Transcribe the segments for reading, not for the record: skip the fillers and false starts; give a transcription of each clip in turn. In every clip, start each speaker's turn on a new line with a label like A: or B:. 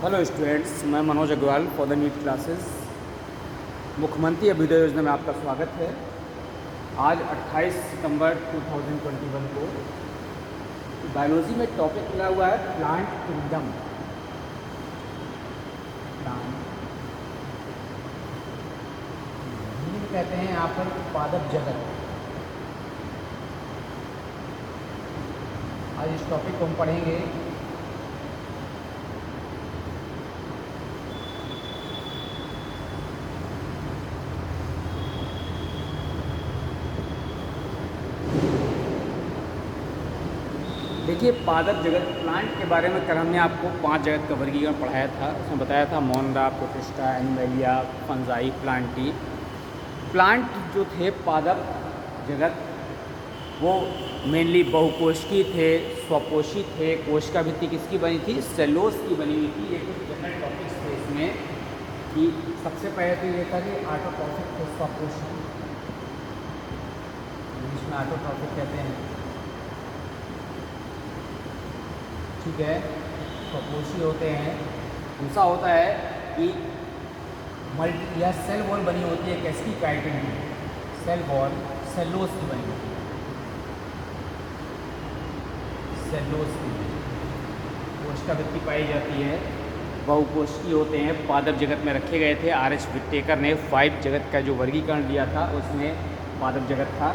A: Hello students, मैं Manoj Agarwal for the NEET classes. Mukhyamantri Abhyudaya योजना में आपका स्वागत है। आज 28 सितंबर 2021 को बायोलॉजी में टॉपिक मिला हुआ है प्लांट किंगडम। प्लांट कहते हैं यहाँ पर पादप जगत। आज इस टॉपिक को हम पढ़ेंगे। देखिए, पादप जगत प्लांट के बारे में कल हमने आपको 5 जगत का वर्गीकरण पढ़ाया था। उसमें बताया था मोनरा, protista, Animalia, fungi, Plantae. Plant जो थे पादप जगत वो मेनली बहुकोशिकीय थे, स्वपोषी थे। कोशिका भित्ति किसकी बनी थी? सेलुलोज की बनी हुई थी। ये कुछ जनरल टॉपिक्स थे इसमें कि सबसे पहले तो ये था कि ऑटोट्रॉफिक थे, स्वपोषी, इंग्लिश में ऑटोट्रॉफिक कहते हैं। ठीक है, स्वपोषी होते हैं। दूसरा होता है कि मल्टी या सेल वॉल बनी होती है किसकी? काइटिन की। सेल वॉल सेलुलोज की बनी होती है, सेलुलोज की कोशिका भित्ति पाई जाती है। बहुकोशिकीय होते हैं, पादप जगत में रखे गए थे। आर एच विटेकर ने 5 जगत का जो वर्गीकरण दिया था उसमें पादप जगत था।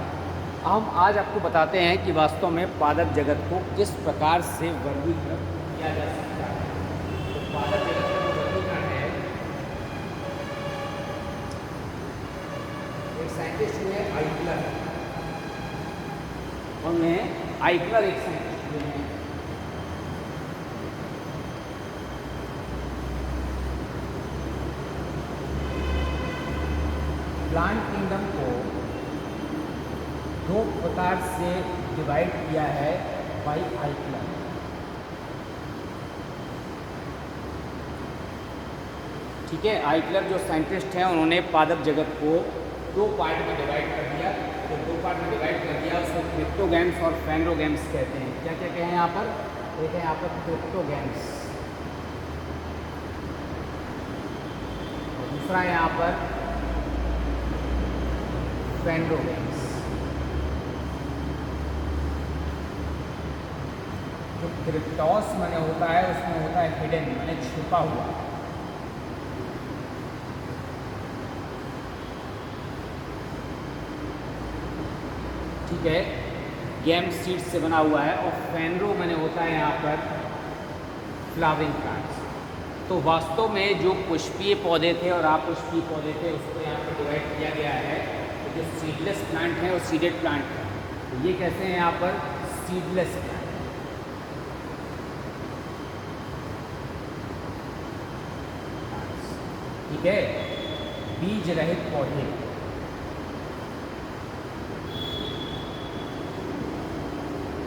A: हम आज आपको बताते हैं कि वास्तव में पादप जगत को किस प्रकार से वर्गीकृत किया जा सकता है। तो पादप जगत का जो वर्गीकरण है, एक साइंटिस्ट हुए आइकलर, उनमें आइकलर एक साइंटिस्ट हुए हैं। प्लांट किंगडम को 2 प्रकार से डिवाइड किया है बाय आइकलर। ठीक है, आइकलर जो साइंटिस्ट हैं उन्होंने पादप जगत को 2 पार्ट में डिवाइड कर दिया। तो 2 पार्ट में डिवाइड कर दिया, उसको क्रिप्टोगैम्स और फेनरोगैम्स कहते हैं। क्या क्या कहें यहाँ पर? देखें यहाँ पर क्रिप्टोगैम्स, और दूसरा यहाँ पर फेनरोगैम्स। जो क्रिप्टोस माने होता है उसमें होता है हिडन, माने छुपा हुआ। ठीक है, गैम सीड से बना हुआ है। और फेनरो माने होता है यहाँ पर फ्लावरिंग प्लांट्स। तो वास्तव में जो पुष्पीय पौधे थे और अपुष्पीय पौधे थे उसको यहाँ पर डिवाइड किया गया है। तो जो सीडलेस प्लांट है और सीडेड प्लांट है, तो ये कैसे हैं यहाँ पर? Seedless plant. ठीक है, बीज रहित पौधे।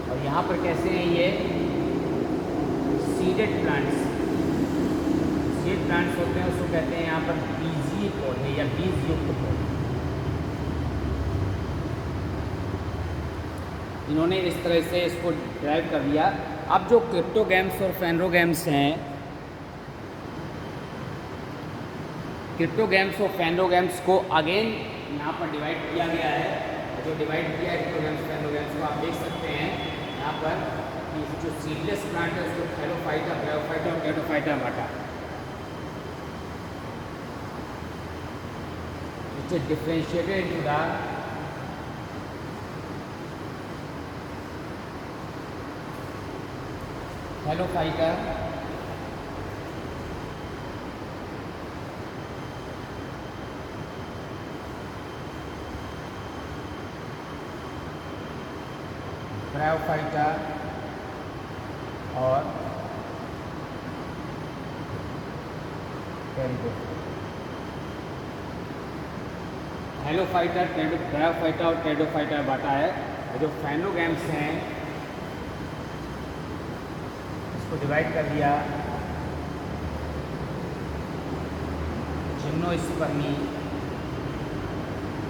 A: और यहाँ पर कैसे हैं ये? Seeded plants. सीड प्लांट्स होते हैं उसको कहते हैं यहाँ पर बीजीय पौधे या बीज युक्त पौधे। इन्होंने इस तरह से इसको ड्राइव कर दिया। अब जो क्रिप्टोगैम्स और फेनरोगैम्स हैं, क्रिप्टोगैम्स और फेनरोगैम्स को अगेन यहाँ पर डिवाइड किया गया है। जो डिवाइड किया है क्रिप्टोगैम्स फेनरोगैम्स को आप देख सकते हैं यहाँ पर कि जो सीडलेस प्लांट है उसको थैलोफाइटा, ब्रायोफाइटा और टेरोफाइटा बांटा। It's differentiated into the Thallophyta, bryophyta और टेरिडोफाइटा। थैलोफाइटा, ब्रायोफाइटा और टेरिडोफाइटा बांटा है। और जो फेनरोगैम्स हैं इसको डिवाइड कर दिया जिम्नोस्पर्मी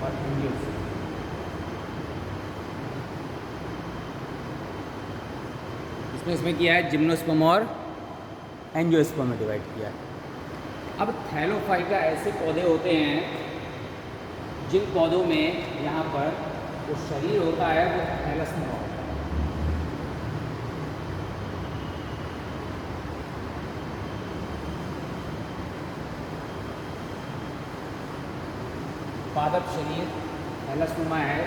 A: और एंजियोस्पर्मी। इसमें किया है जिम्नोस्पर्म और एंजियोस्पर्म में डिवाइड किया है। अब थैलोफाइटा ऐसे पौधे होते हैं जिन पौधों में यहाँ पर जो शरीर होता है वो थैलस में होता है। पादप शरीर थैलसनुमा है।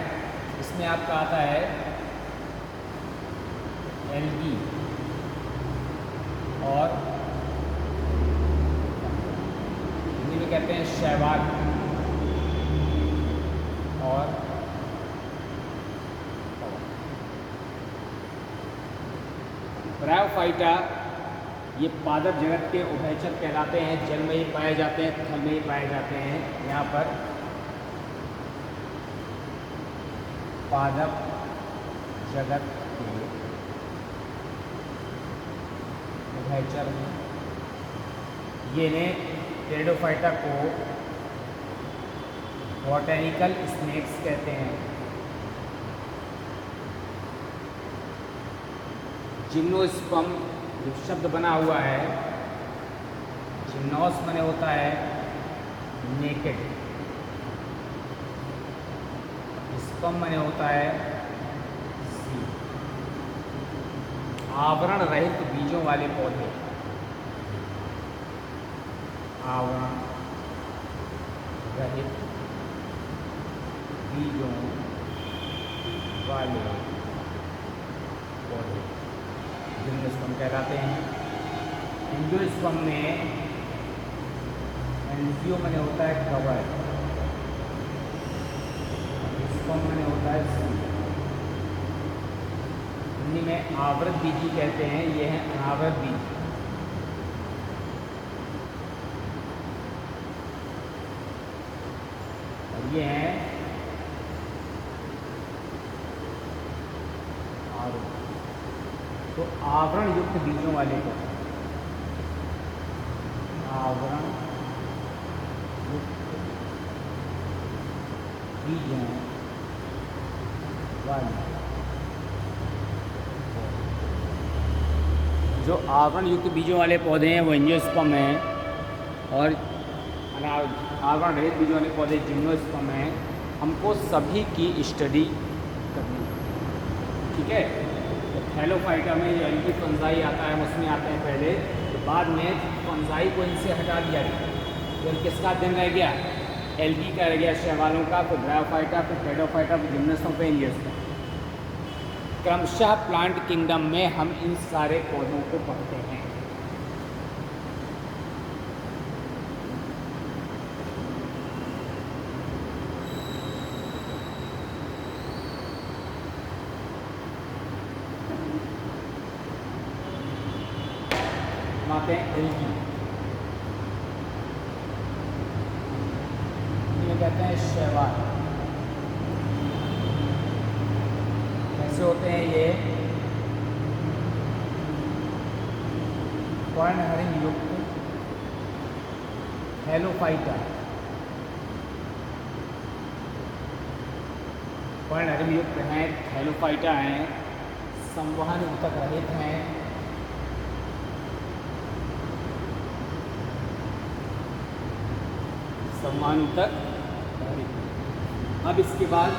A: इसमें आपका आता है एल्गी और हिंदी में कहते हैं शैवाल और ब्रायोफाइटा ये पादप जगत के उभयचर कहलाते हैं। जल में ही पाए जाते हैं, थल में ही पाए जाते हैं। यहाँ पर पादप जगत के उभयचर ये ने टेरिडोफाइटा को बॉटैनिकल स्नेक्स कहते हैं। जिम्नोस्पर्म जो शब्द बना हुआ है, जिम्नोस माने होता है नेकेड, स्पर्म माने होता है सीड। आवरण रहित बीजों वाले पौधे, आवरण रहित बीजों वाले पौधे जिम्नोस्पर्म कहलाते हैं। एंजियोस्पर्म में एंजियो माने होता है कवर, स्पर्म माने होता है सीड। हिंदी में आवृत बीजी कहते हैं, ये है अनावृत बीज। और ये है आवृत। तो आवरण युक्त बीजों वाले को आवरण युक्त बीजों वाले, जो आवरण युक्त बीजों वाले पौधे हैं वो एंजियोस्पर्म हैं और आवरण रहित बीजों वाले पौधे जिम्नोस्पर्म हैं। हमको सभी की स्टडी करनी है, ठीक है। तो थैलोफाइटा में जो एल्गी फंजाई आता है उसमें आते हैं पहले, तो बाद में फंजाई को इनसे हटा दिया गया। तो किसका दिन रह गया? एल्गी का रह गया, शैवालों का, फिर ब्रायोफाइटा, फिर टेरिडोफाइटा, फिर जिम्नोस्पर्म, फिर एंजियोस्पर्म। क्रमशः प्लांट किंगडम में हम इन सारे पौधों को पढ़ते हैं। आते हैं एल्गी, ये कहते हैं शैवाल। कैसे होते हैं ये? पर्णहरित युक्त थैलोफाइटा, पर्णहरित युक्त हैं, थैलोफाइटा हैं, संवहन ऊतक रहित हैं, सम्मान तक। अब इसके बाद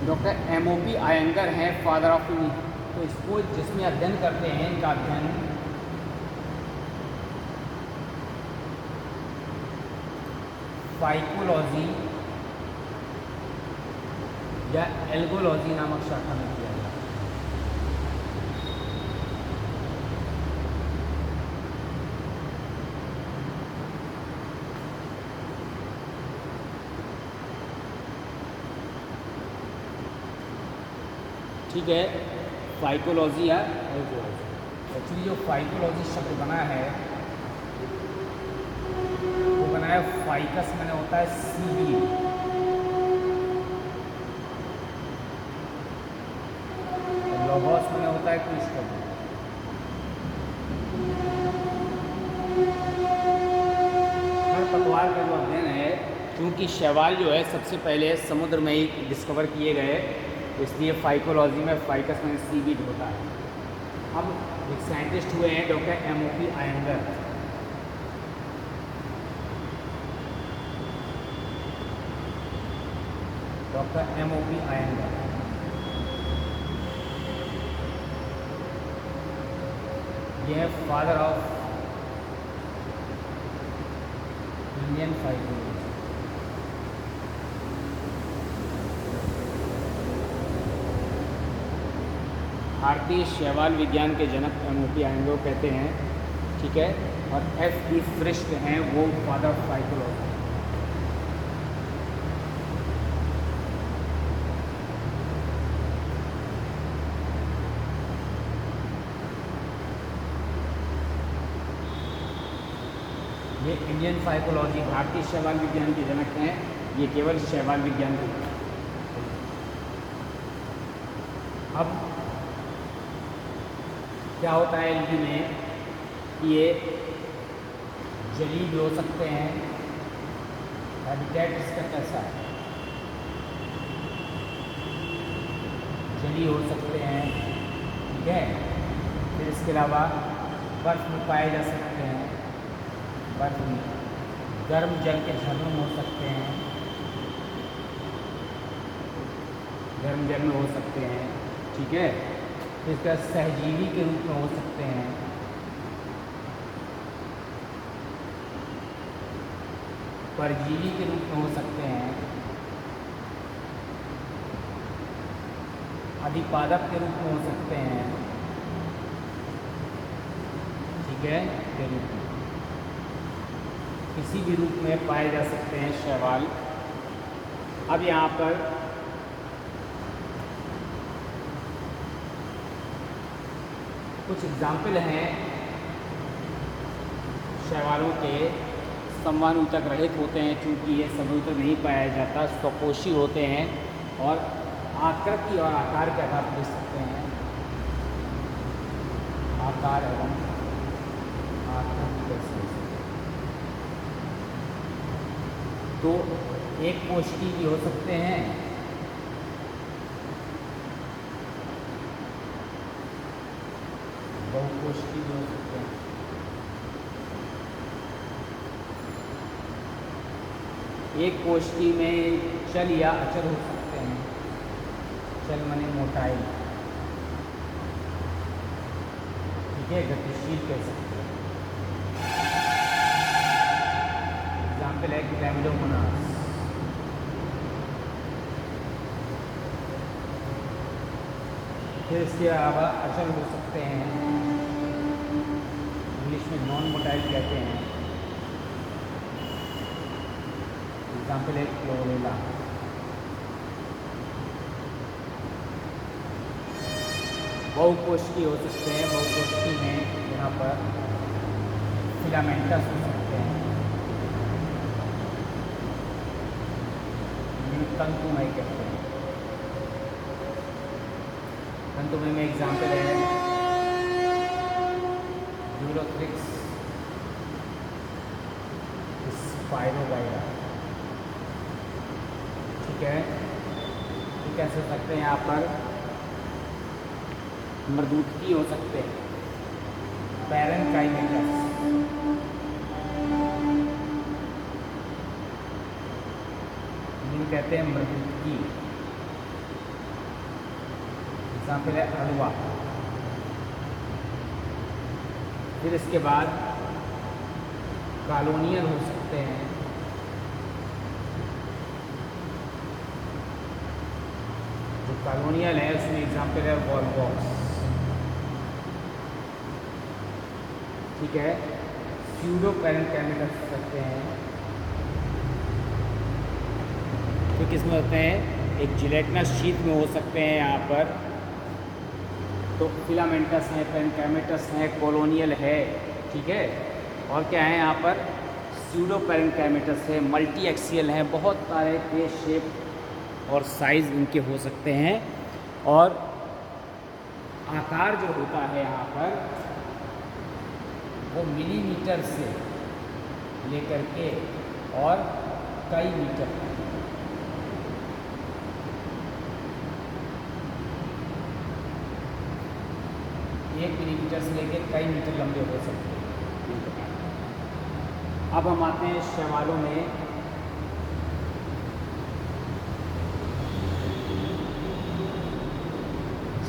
A: डॉक्टर एमओपी आयंगर हैं, फादर ऑफ यूनिक, तो इसको जिसमें अध्ययन करते हैं, इनका अध्ययन फाइकोलॉजी या एल्गोलॉजी नामक शाखा में किया गया। ठीक है, फाइकोलॉजी या एल्गोलॉजी। एक्चुअली जो फाइकोलॉजी शब्द बना है वो बना है फाइकस मैंने होता है सीवीड, लोगोस मैंने होता है क्रिस्टल। खरपतवार का जो अध्ययन है, क्योंकि शैवाल जो है सबसे पहले समुद्र में ही डिस्कवर किए गए, इसलिए फाइकोलॉजी में फाइकस में सीवीड होता है। अब एक साइंटिस्ट हुए हैं doctor MOP Iyengar. Doctor MOP Iyengar ये है फादर ऑफ इंडियन फाइटोलॉजी। भारतीय शैवाल विज्ञान के जनक एमओपी आयंगर कहते हैं, ठीक है। और एफ.डी. फ्रिस्ट हैं वो फादर ऑफ फाइटोलॉजी। ये इंडियन फाइटोलॉजी भारतीय शैवाल विज्ञान के जनक हैं, ये केवल शैवाल विज्ञान के। अब क्या होता है एल्गी में, ये जलीय भी हो सकते हैं। हैबिटेट इसका कैसा है, जलीय हो सकते हैं, ठीक है। फिर इसके अलावा बर्फ में पाए जा सकते हैं, बर्फ में गर्म जल के झरनों में हो सकते हैं, गर्म जल में हो सकते हैं, ठीक है। इसका सहजीवी के रूप में हो सकते हैं, परजीवी के रूप में हो सकते हैं, अधिपादप के रूप में हो सकते हैं, ठीक है, के रूप में किसी भी रूप में पाए जा सकते हैं शैवाल। अब यहाँ पर कुछ एग्जाम्पल हैं शैवालों के। संवहन रहित होते हैं, चूँकि ये समूह नहीं पाया जाता, स्वकोशी होते हैं और आकृति और आकार के आधार पर देख सकते हैं, आकार एवं आकृति कैसे। तो एक कोशिकी भी हो सकते हैं, बहुकोशिकी भी हो सकते हैं। एक कोशिकी में चल या अचल हो सकते हैं, चल माने मोटाई, ठीक है, गतिशील कह सकते हैं। एग्जाम्पल है क्लैमिडोमोनास, फिर इसके अलावा अचल हो सकते हैं, इंग्लिश में नॉन मोटाइल कहते हैं। एग्जाम्पल है क्लोरेला। बहुकोशिकी हो सकते हैं, बहुकोशिकी में यहाँ पर फिलामेंटस हो सकते हैं, तंतुमय कहते हैं। तंतुमय में एग्जाम्पल है यूरोथ्रिक्स, स्पाइरोगाइरा, ठीक है। ये कैसे हो सकते हैं, यहाँ पर मृदुकी हो सकते हैं, पैरेन्काइमेटस, कहते हैं मृदुकी। एग्जाम्पल है हलवा। फिर इसके बाद कॉलोनियल हो सकते हैं, जो कॉलोनियल है उसमें एग्जाम्पल है वॉलवॉक्स, ठीक है। स्यूडो पैरेन्काइमेटस हो सकते हैं, तो किसमें होते हैं, एक जिलेटिनस शीट में हो सकते हैं यहाँ पर। तो फिलामेंटस है, पैरेन्काइमेटस है, कॉलोनियल है, ठीक है। और क्या है यहाँ पर, स्यूडो पैरेन्काइमेटस है, मल्टी एक्सियल है, बहुत सारे के शेप और साइज़ इनके हो सकते हैं। और आकार जो होता है यहाँ पर वो मिलीमीटर से लेकर के और कई मीटर तक। मिलीमीटर से लेकर कई मीटर लंबे हो सकते हैं। अब हम आते हैं शैवालों में।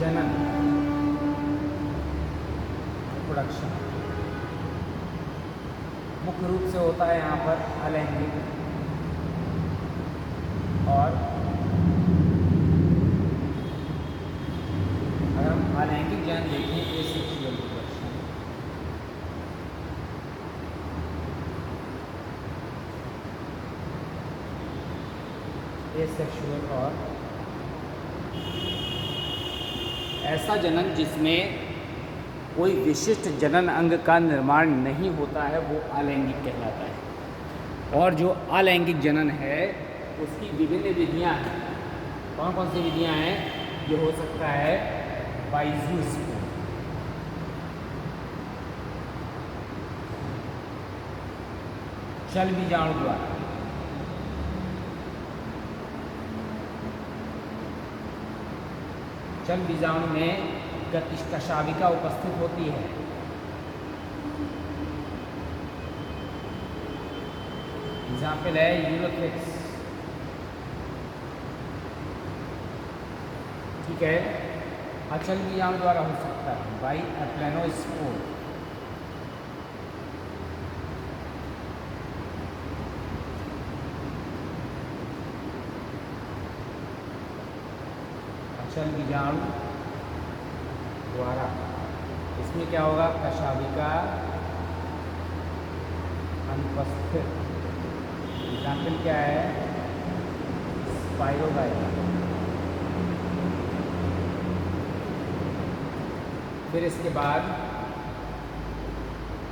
A: जनन, प्रोडक्शन मुख्य रूप से होता है यहाँ पर अलैंगिक, और अगर हम अलैंगिक जनन देखें एसेक्सुअल प्रोडक्शन, एसेक्सुअल और ऐसा जनन जिसमें कोई विशिष्ट जनन अंग का निर्माण नहीं होता है वो अलैंगिक कहलाता है। और जो अलैंगिक जनन है उसकी विभिन्न विधियां हैं। कौन कौन सी विधियां हैं? ये हो सकता है बाइज़ूस्पोर, चल बीजाणु द्वारा, चल बीजाणु में कशाविका उपस्थित होती है। एग्जाम्पल है यूरोथ्रिक्स, ठीक है। अचल बीजाणु द्वारा हो सकता है बाई एप्लेनोस्पोर, अचल बीजाणु द्वारा। इसमें क्या होगा? कशाविका अनुपस्थित। एग्जाम्पल क्या है? स्पाइरोगाइटा। फिर इसके बाद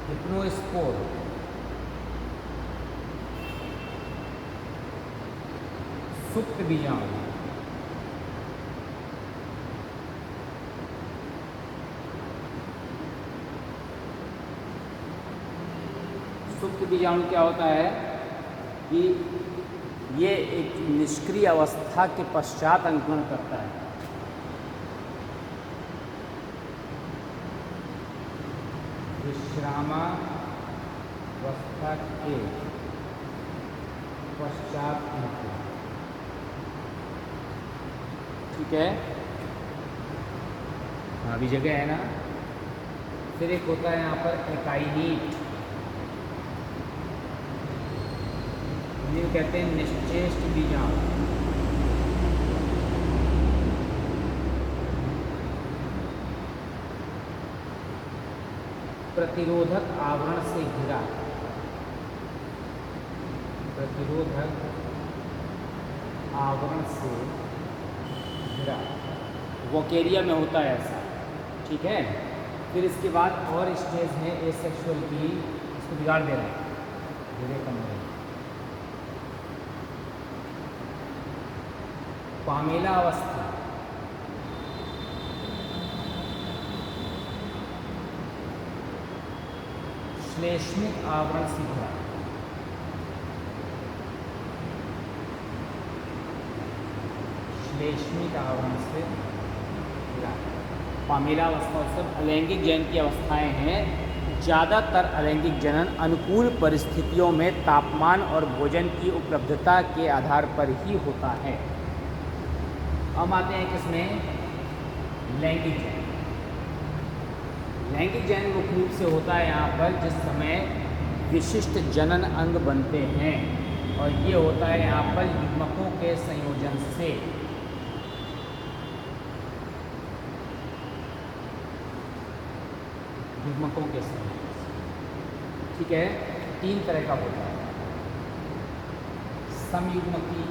A: हिप्नोस्पोर, सुप्त बीजाणु, सुप्त बीजाणु क्या होता है कि ये एक निष्क्रिय अवस्था के पश्चात अंकुरण करता है। विश्रामावस्था के पश्चात अंकुरण, ठीक है। अभी जगह है ना। फिर एक होता है यहाँ पर एकाइनीट, जिन्हें कहते हैं निश्चेष्ट बीजाणु। प्रतिरोधक आवरण से घिरा, प्रतिरोधक आवरण से घिरा, वोकेरिया में होता है ऐसा, ठीक है। फिर इसके बाद और स्टेज है एसेक्सुअल की, इसको बिगाड़ दे रहे हैं, धीरे कम है। पामेला अवस्था, श्लेष्मिक आवरण से घिरा, श्लेष्मिक आवरण से घिरा। पामेला अवस्था सब अलैंगिक जनन की अवस्थाएं हैं। ज़्यादातर अलैंगिक जनन अनुकूल परिस्थितियों में तापमान और भोजन की उपलब्धता के आधार पर ही होता है। हम आते हैं किसमें? लैंगिक जनन। लैंगिक जनन मुख्य रूप से होता है यहाँ पर जिस समय विशिष्ट जनन अंग बनते हैं, और ये होता है यहाँ पर युग्मकों के संयोजन से। युग्मकों के संयोजन से, ठीक है। 3 तरह का होता है, समयुग्मकी,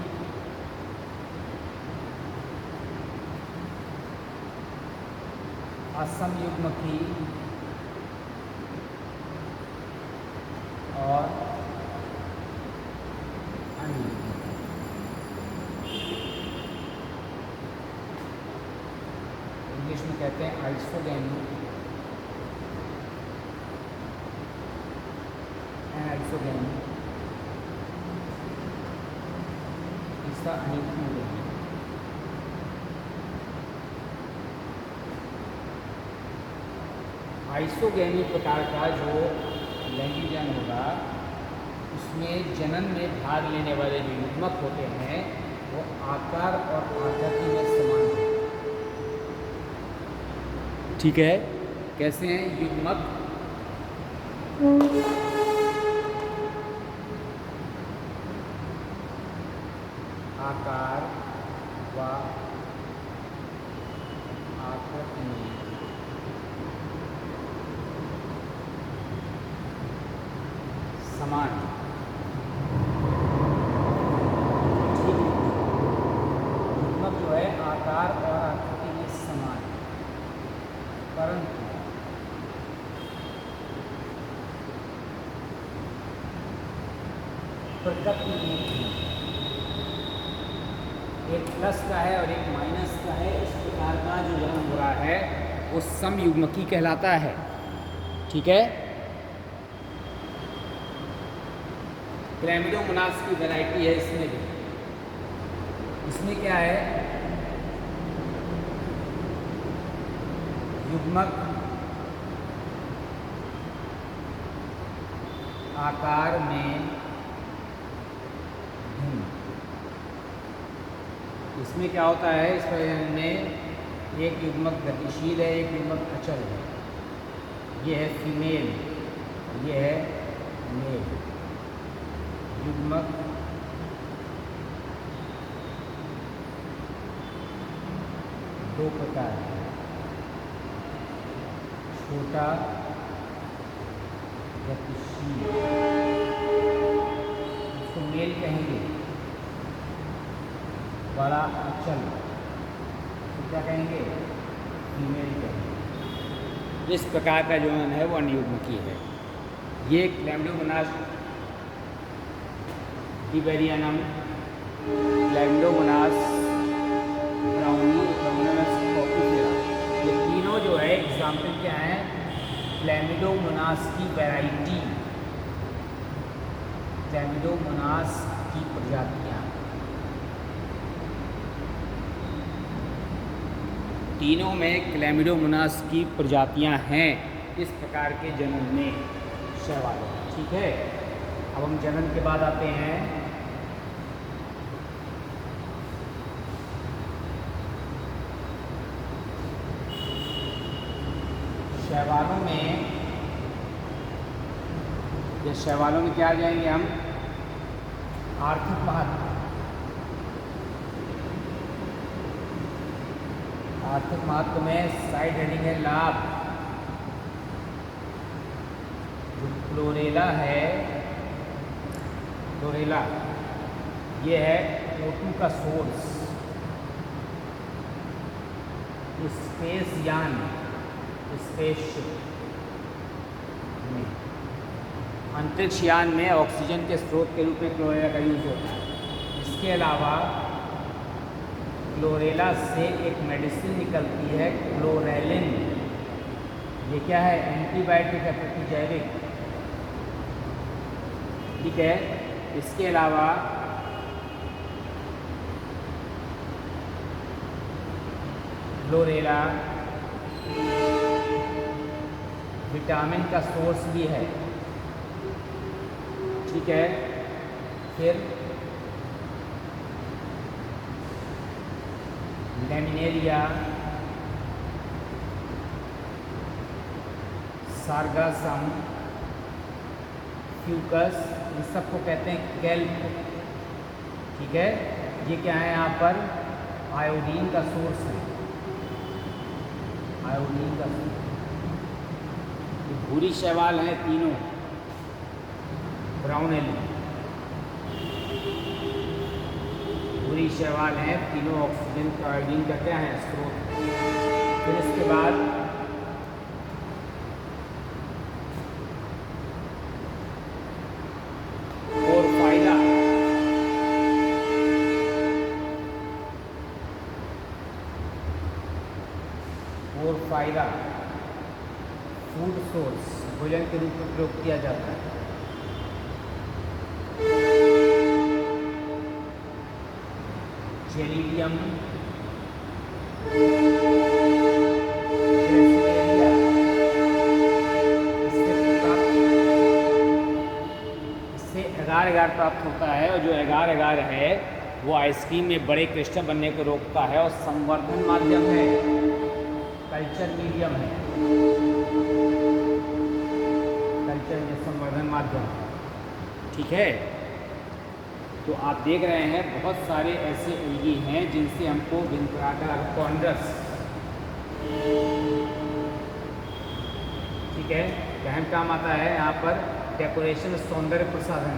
A: असमयुग्मकी और अनियुग्मकी। इंग्लिश में कहते हैं आइसोगैमी एंड आइसोगैमी, इसका अनियुग्मकी। आइसोगैमी प्रकार का जो लैंगिक जनन होगा उसमें जनन में भाग लेने वाले जो युग्मक होते हैं वो आकार और आकृति में समान हैं। ठीक है, कैसे हैं युग्मक? आकार व आकृति में समान। युग्मक जो है आकार और आकृति में समान, परंतु प्रकृति में एक प्लस का है और एक माइनस का है। इस प्रकार का जो जन्म हो रहा है वो समयुग्मकी कहलाता है। ठीक है, क्लैमिडोमोनास की वैरायटी है इसमें भी। इसमें क्या है, युग्मक आकार में भिन्न। इसमें क्या होता है, इस प्रजनन में एक युग्मक गतिशील है, एक युग्मक अचल है। ये है फीमेल, ये है मेल। युग्मक दो प्रकार है, छोटा गतिशील, इसको मेल कहेंगे। बड़ा अचल, तो क्या कहेंगे, फीमेल कहेंगे। इस प्रकार का जो है वो अनयुग्मकी है। ये क्लैमिडोमोनास टिबेरियनम, क्लैमिडोमोनास ब्राउनी, क्लैमिडोमोनास कॉपीफेरा, ये तीनों जो है एग्जाम्पल क्या है, क्लैमिडोमोनास की वैरायटी, क्लैमिडोमोनास की प्रजातियाँ। तीनों में क्लैमिडोमोनास की प्रजातियां हैं इस प्रकार के जनन में शैवालों। ठीक है, अब हम जनन के बाद आते हैं शैवालों में। या शैवालों में क्या आ जाएंगे हम, आर्थिक महत्व। आर्थिक महत्व में साइड हेडिंग है लाभ। जो क्लोरेला है, क्लोरेला ये है O2 का सोर्स। स्पेस यान, स्पेसशिप में, अंतरिक्ष यान में ऑक्सीजन के स्रोत के रूप में क्लोरेला का यूज होता है। इसके अलावा क्लोरेला से एक मेडिसिन निकलती है, क्लोरेलिन। ये क्या है, एंटीबायोटिक है, प्रतिजैविक। ठीक है, इसके अलावा क्लोरेला विटामिन का सोर्स भी है। ठीक है, फिर लैमिनेरिया, सार्गासम, फ्यूकस, इन सबको कहते हैं केल्प। ठीक है, ये क्या है, यहाँ पर आयोडीन का सोर्स है, आयोडीन का सोर्स। ये भूरी शैवाल हैं तीनों, ब्राउन एलिमेंट भूरी शैवाल हैं तीनों, ऑक्सीजन का आयोडीन का क्या है, स्रोत। फिर इसके बाद पोरफाइरा, पोरफाइरा फूड सोर्स, भोजन के रूप में प्रयोग किया जाता है। जेलिडियम, एगार प्राप्त होता है, और जो एगार एगार है वो आइसक्रीम में बड़े क्रिस्टल बनने को रोकता है और संवर्धन माध्यम है, कल्चर मीडियम है, कल्चर में संवर्धन माध्यम। ठीक है, तो आप देख रहे हैं बहुत सारे ऐसे एल्गी हैं जिनसे हमको भिन्न प्रकार का कॉन्ड्रस, ठीक है, गहन काम आता है यहाँ पर डेकोरेशन, सौंदर्य प्रसाधन,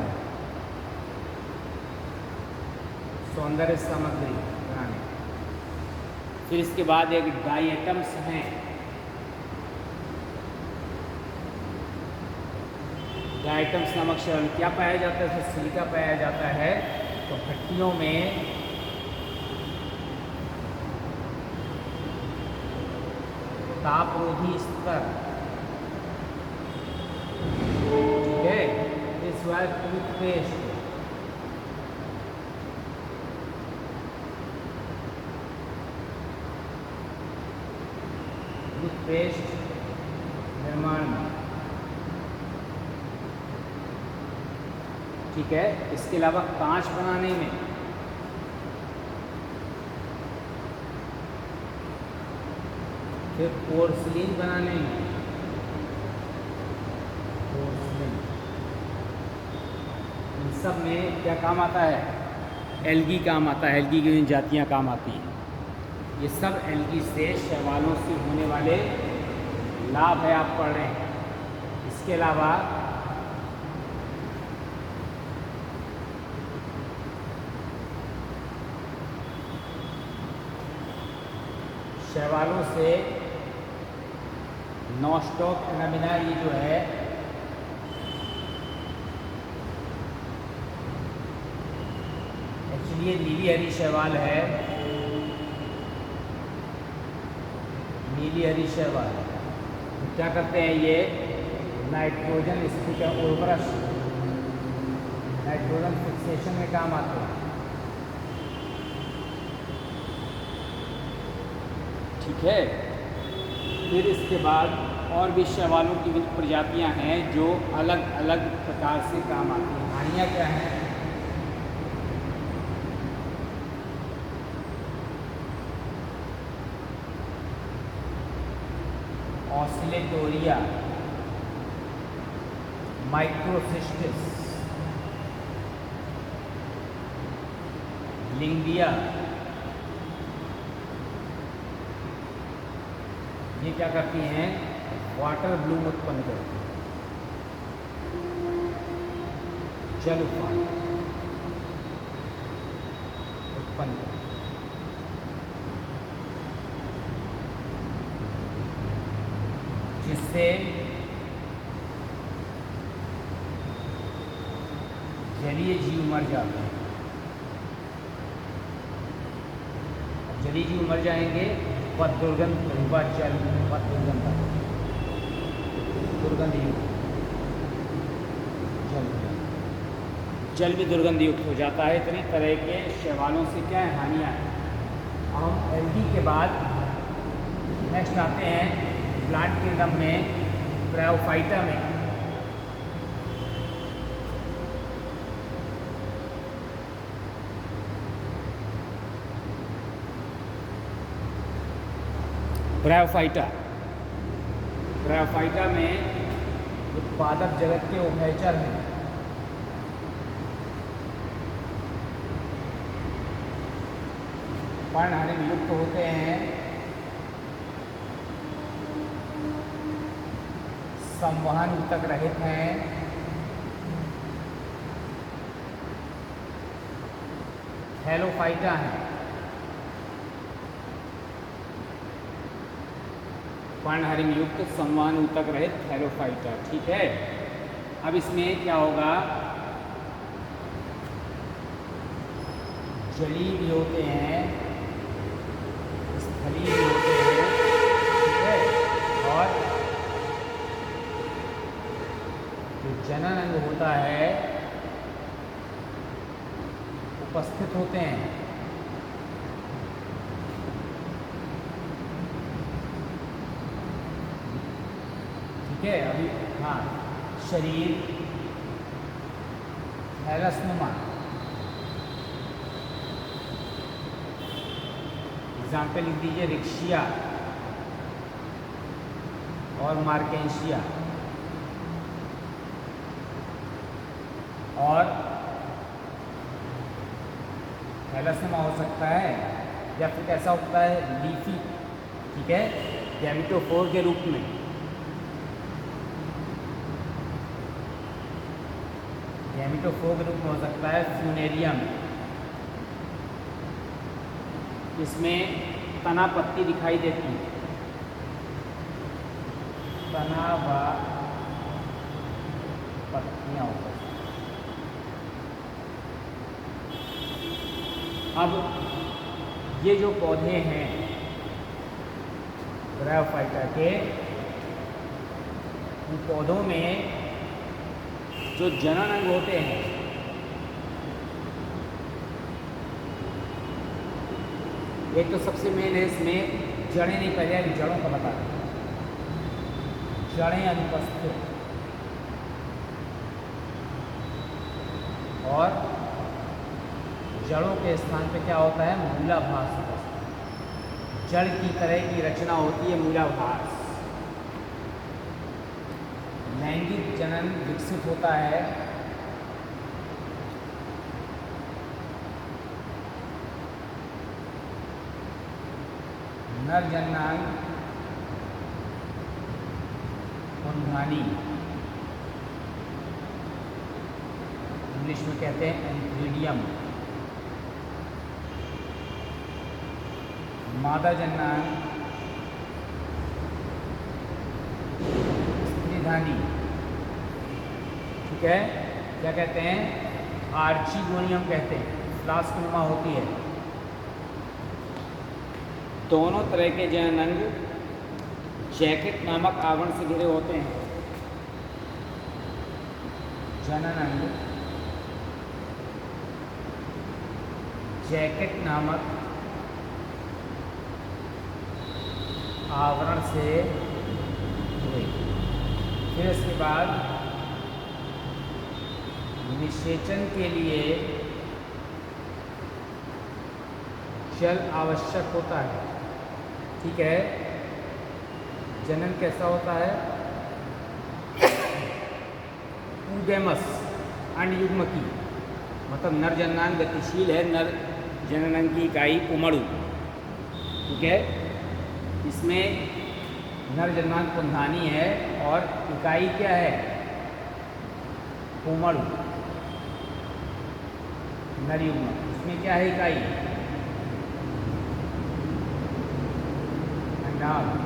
A: सौंदर्य सामग्री बनाने। फिर इसके बाद एक डाइएटम्स हैं, डाइएटम्स नामक शरण क्या पाया जाता है, उसमें सिलिका पाया जाता है। तो भट्टियों में तापरोधी स्तर, ठीक है, इस बार टूथपेस्ट, टूथपेस्ट निर्माण में, ठीक है। इसके अलावा कांच बनाने में, फिर पोर्सिलीन बनाने में, पोर्सिलीन, इन सब में क्या काम आता है, एल्गी काम आता है, एल्गी की जातियाँ काम आती हैं। ये सब एल्गी से, शैवालों से होने वाले लाभ है, आप पढ़ रहे हैं। इसके अलावा शैवालों से नॉस्टॉक एनामिना, ये जो है एक्चुअली ये नीली हरी शैवाल है, नीली हरी शैवाल। तो क्या करते हैं, ये नाइट्रोजन स्थिति उर्वरक, नाइट्रोजन फिक्सेशन में काम आते हैं, ठीक है। फिर इसके बाद और भी शैवालों की विभिन्न प्रजातियां हैं जो अलग अलग प्रकार से काम आती हैं। हानियाँ क्या हैं, ऑसिलेटोरिया, माइक्रोसिस्टिस, लिंगिया, ये क्या करती हैं, वाटर ब्लूम उत्पन्न करती हैं, जल उफान उत्पन्न करती हैं, जिससे जलीय जीव मर जाते हैं। जलीय जीव मर जाएंगे, वह दुर्गंध, वह जल, वह दुर्गंध, दुर्गंध युक्त जल, जल भी दुर्गंध युक्त हो जाता है। इतने तरह के शैवालों से क्या है, हानियाँ हैं। हम एल्गी के बाद नेक्स्ट आते हैं प्लांट किंगडम में, ब्रायोफाइटा में। ब्रायोफाइटा, ब्रायोफाइटा में उत्पादक जगत के उभयचर हैं, पर्णहरित युक्त होते हैं, संवहन ऊतक रहित हैं, थैलोफाइटा हैं, पर्णहरित युक्त संवहन ऊतक रहित थैलोफाइटा, ठीक है। अब इसमें क्या होगा, जलीय भी होते हैं, स्थलीय भी होते हैं, ठीक है, और जो जनन अंग होता है उपस्थित होते हैं। ठीक है, अभी हाँ, शरीर, थैलसनुमा। एग्जाम्पल लिख दीजिए रिक्शिया और मार्केंशिया। और थैलसनुमा हो सकता है या फिर कैसा होता है लीफी, ठीक है, गैमेटोफोर के रूप में। गैमेटोफोर के रूप में हो सकता है फ्यूनेरियम। इसमें तना पत्ती दिखाई देती है, तना व पत्तियां होती हैं। अब ये जो पौधे हैं ब्रायोफाइटा के, उन पौधों में जो जनन अंग होते हैं, एक तो सबसे मेन है इसमें जड़ें, नहीं पहले अभी जड़ों का बता दें। जड़ें अनुपस्थित और जड़ों के स्थान पे क्या होता है मूलाभास होता है। जड़ की तरह की रचना होती है मूलाभास। लैंगिक जनन विकसित होता है नर जननांग कुंडली, इंग्लिश में कहते हैं एंथ्रीडियम। मादा जननांग स्त्रीधानी, ठीक है, क्या कहते हैं आर्चिगोनियम कहते हैं, फ्लास्कनुमा होती है। दोनों तरह के जननांग जैकेट नामक आवरण से घिरे होते हैं। जननांग जैकेट नामक आवरण से घिरे। फिर इसके बाद निषेचन के लिए जल आवश्यक होता है, ठीक है। जनन कैसा होता है ऊडेमस, अंडयुग्मकी, मतलब नर जननांग गतिशील है, नर जननांग की इकाई उमड़ू, ठीक है। इसमें नर जननांग कुंधानी है और इकाई क्या है उमड़ू, नर युग्म। इसमें क्या है इकाई अंडांग।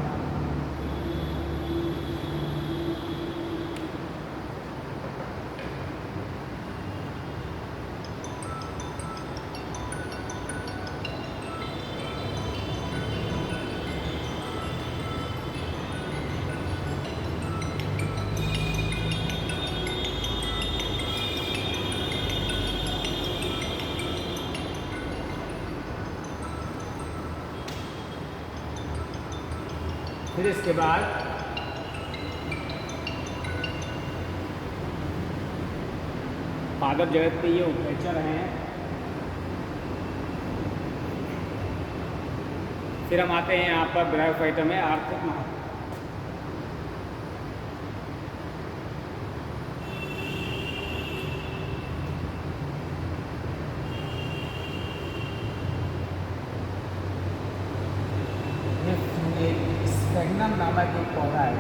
A: फिर इसके बाद पादप जगत के ये उपचर हैं। फिर हम आते हैं यहाँ पर ब्रायोफाइटा में आर्थिक महत्व। स्फेग्नम नामक एक पौधा है,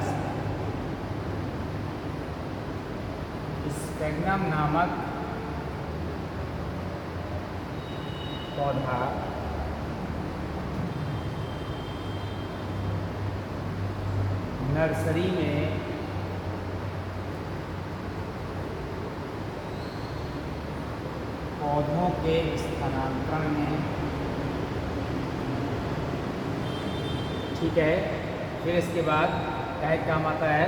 A: स्फेग्नम नामक पौधा नर्सरी में पौधों के स्थानांतरण में, ठीक है। फिर इसके बाद क्या काम आता है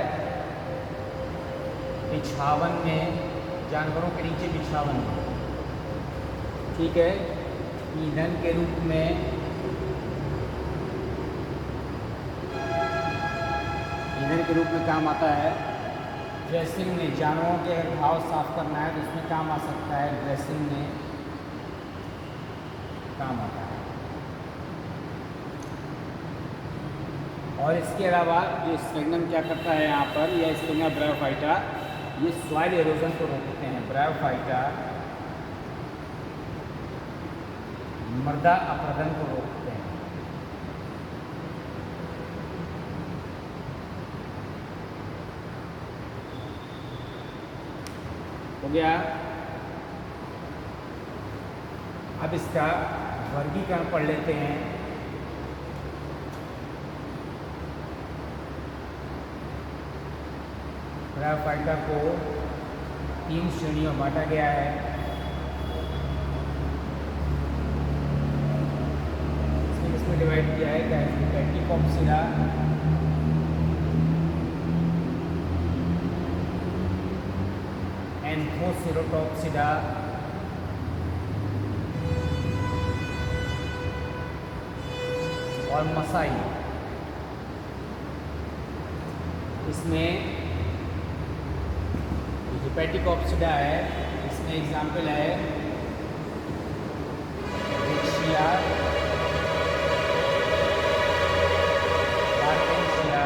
A: बिछावन में, जानवरों के नीचे बिछावन में, ठीक है। ईंधन के रूप में, ईंधन के रूप में काम आता है ड्रेसिंग में जानवरों के अगर घाव साफ करना है तो इसमें काम आ सकता है, ड्रेसिंग में काम आता है। और इसके अलावा जो स्फिंक्टर क्या करता है यहाँ पर, यह स्फिंक्टर ब्रायोफाइटा ये सॉइल एरोजन को रोकते हैं। ब्रायोफाइटा मृदा अपरदन को रोकते हैं। हो गया। अब इसका वर्गीकरण पढ़ लेते हैं। ब्रायोफाइटा को 3 श्रेणियों में बांटा गया है। इसमें डिवाइड किया है पैटिकोप्सिडा, एंथोसेरोटॉप्सिडा, और मसाई। इसमें पैटिकोप्सिडा है, इसमें एग्जाम्पल है रिक्शिया, आर्टेंशिया,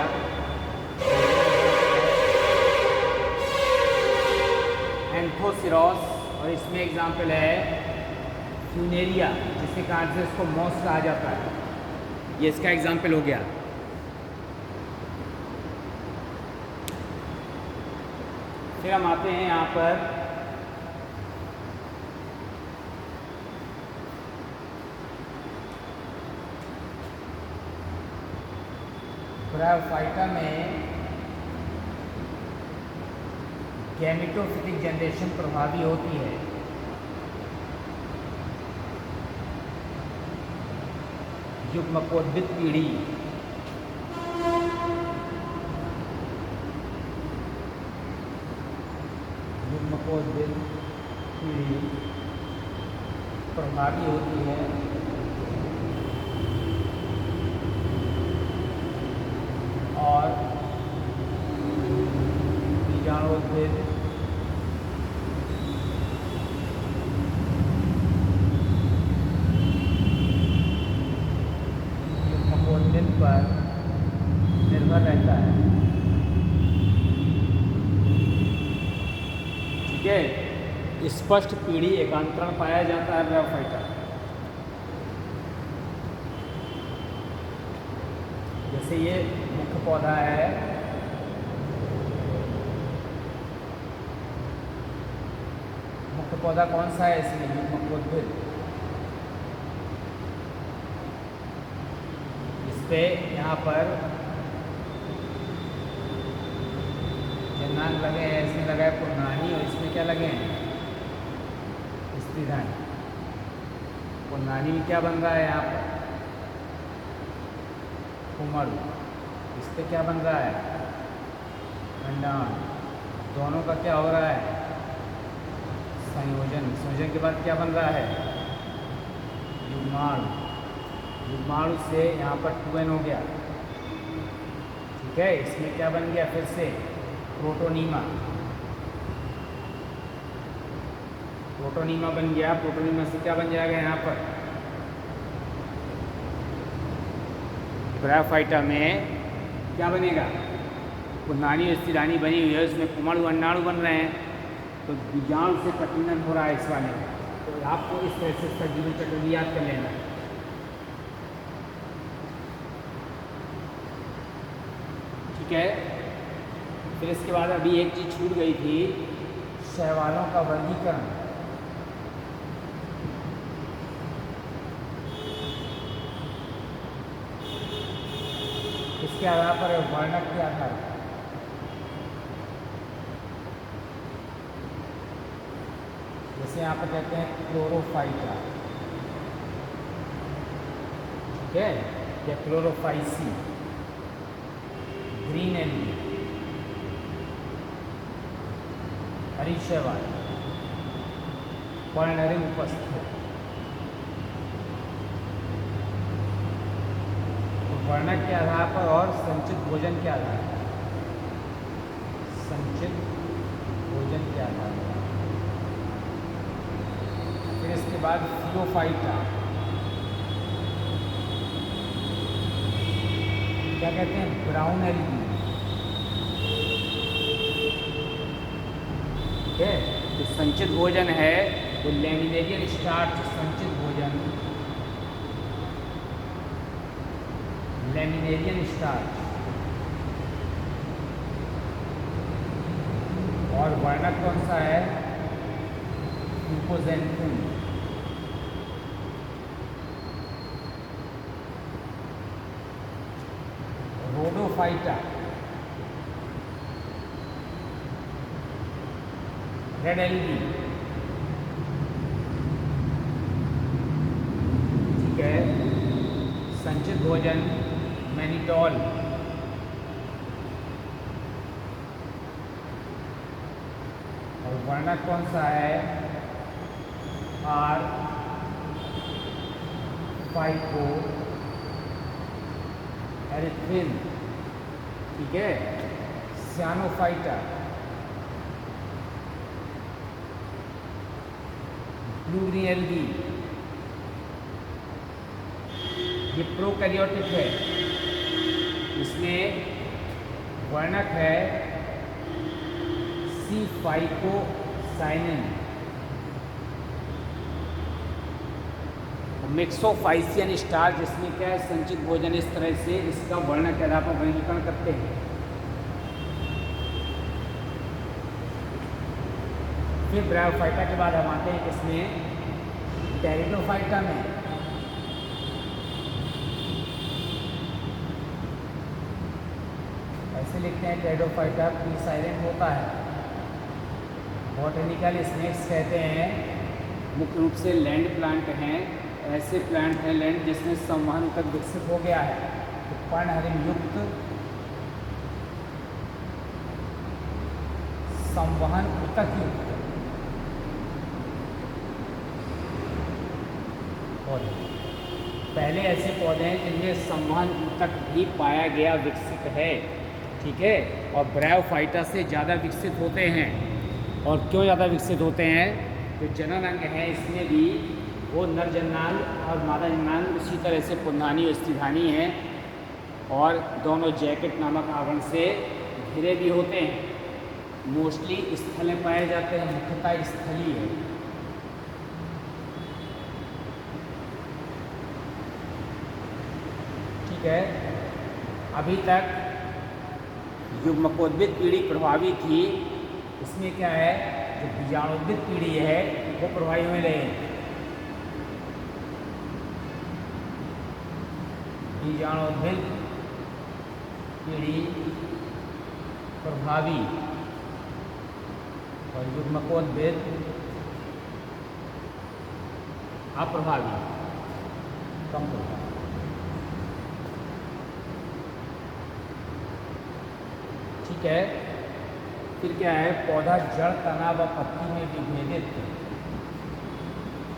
A: एंथोसिरोस, और इसमें एग्जाम्पल है फ्यूनेरिया, जिसके कारण से इसको मॉस कहा जाता है। ये इसका एग्जाम्पल हो गया। फिर हम आते हैं यहाँ पर ब्रायोफाइटा में गैमेटोफिटिक जनरेशन प्रभावी होती है। युग्मकोद्भिद पीढ़ी युग्मकोद्भिद पीढ़ी प्रभावी होती है और बीजाणुद्भिद युग्मकोद्भिद पर निर्भर रहता है। ठीक है, स्पष्ट पीढ़ी एकांतरण पाया जाता है ब्रायोफाइटा। जैसे ये मुख्य पौधा है, मुख्य पौधा कौन सा है इसमें? युग्मकोद्भिद। इस पे यहाँ पर जन्नांग लगे हैं, इसमें लगा है पुन्नानी, और इसमें क्या लगे हैं? स्त्रीधानी। पुन्नानी में क्या बन रहा है यहाँ पर? कुमारू। इस पे क्या बन रहा है? अंडान। दोनों का क्या हो रहा है? संयोजन। संयोजन के बाद क्या बन रहा है? युग्माणु। युग्माणु से यहाँ पर 2n हो गया। ठीक है, इसमें क्या बन गया फिर से? प्रोटोनीमा। प्रोटोनीमा बन गया। प्रोटोनीमा से क्या बन जाएगा यहाँ पर? ब्रायोफाइटा में क्या बनेगा? पुन्नानी और स्त्रीधानी बनी हुई है, उसमें कुमाणु अंडाणु बन रहे हैं, तो बीजाणु से प्रकीर्णन हो रहा है इस वाले में। तो आपको इस तरह से इसका जीवन चक्र याद कर लेना है। ठीक है, फिर इसके बाद अभी एक चीज़ छूट गई थी, शैवालों का वर्गीकरण। इसके आधार पर वर्णक के आधार पर जैसे यहाँ पर कहते हैं क्लोरोफाइटा, ठीक है, या क्लोरोफाइसी, ग्रीन एल्गी, हरी शैवाल, पर्णहरे उपस्थित। वर्णक के आधार पर और संचित भोजन के आधार पर, संचित था। फिर इसके बाद फियोफाइटा, क्या कहते हैं, ब्राउन एल्गी। ठीक है, तो संचित भोजन है वो लैमिनेरियन स्टार्च संचित भोजन, लैमिनेरियन स्टार्च। और वर्णक कौन सा है, ल्यूकोजेंथिन। Rhodophyta, red algae. ठीक है, संचित भोजन मैनिटॉल। और वर्णक कौन सा है, आर फाइको एरिथ्रिन। ठीक है, सियानोफाइटा, ब्लू ग्रीन एल्गी। ये प्रोकैरियोटिक है, इसमें वर्णक है सी फाइकोसाइनिन। मिक्सोफाइसियन स्टार्च, जिसमें क्या है, संचित भोजन इस तरह से इसका वर्णक के आधार पर वर्गीकरण करते हैं। फिर ब्रायोफाइटा के बाद हम आते हैं किसमें, टेरिडोफाइटा में। ऐसे लिखते हैं, टेरिडोफाइटा प्री साइलेंट होता है। बॉटनिकल स्नेक्स कहते हैं, मुख्य रूप से लैंड प्लांट हैं, ऐसे प्लांट हैं लैंड जिसमें संवहन तक विकसित हो गया है। तो पर्णहरिम युक्त संवहन ऊतक युक्त पौधे, पहले ऐसे पौधे हैं जिनमें संवहन ऊतक भी पाया गया, विकसित है। ठीक है, और ब्रायोफाइटा से ज़्यादा विकसित होते हैं। और क्यों ज़्यादा विकसित होते हैं, तो जनन अंग है इसमें भी वो नर जननांग और मादा जननांग इसी तरह से पुंधानी और स्त्रीधानी हैं, और दोनों जैकेट नामक आवरण से घिरे भी होते हैं। मोस्टली स्थल में पाए जाते हैं, मुख्यतः स्थलीय है। ठीक है, अभी तक युग्मकोद्भिद पीढ़ी प्रभावी थी, इसमें क्या है, जो बीजाणुद्भिद पीढ़ी है वो प्रभावी में रहे। बीजाणुद्भिद पीढ़ी प्रभावी और युग्मकोद्भिद अप्रभावी, कम प्रभावी। ठीक है, फिर क्या है, पौधा जड़, तना व पत्ती में विभेदित।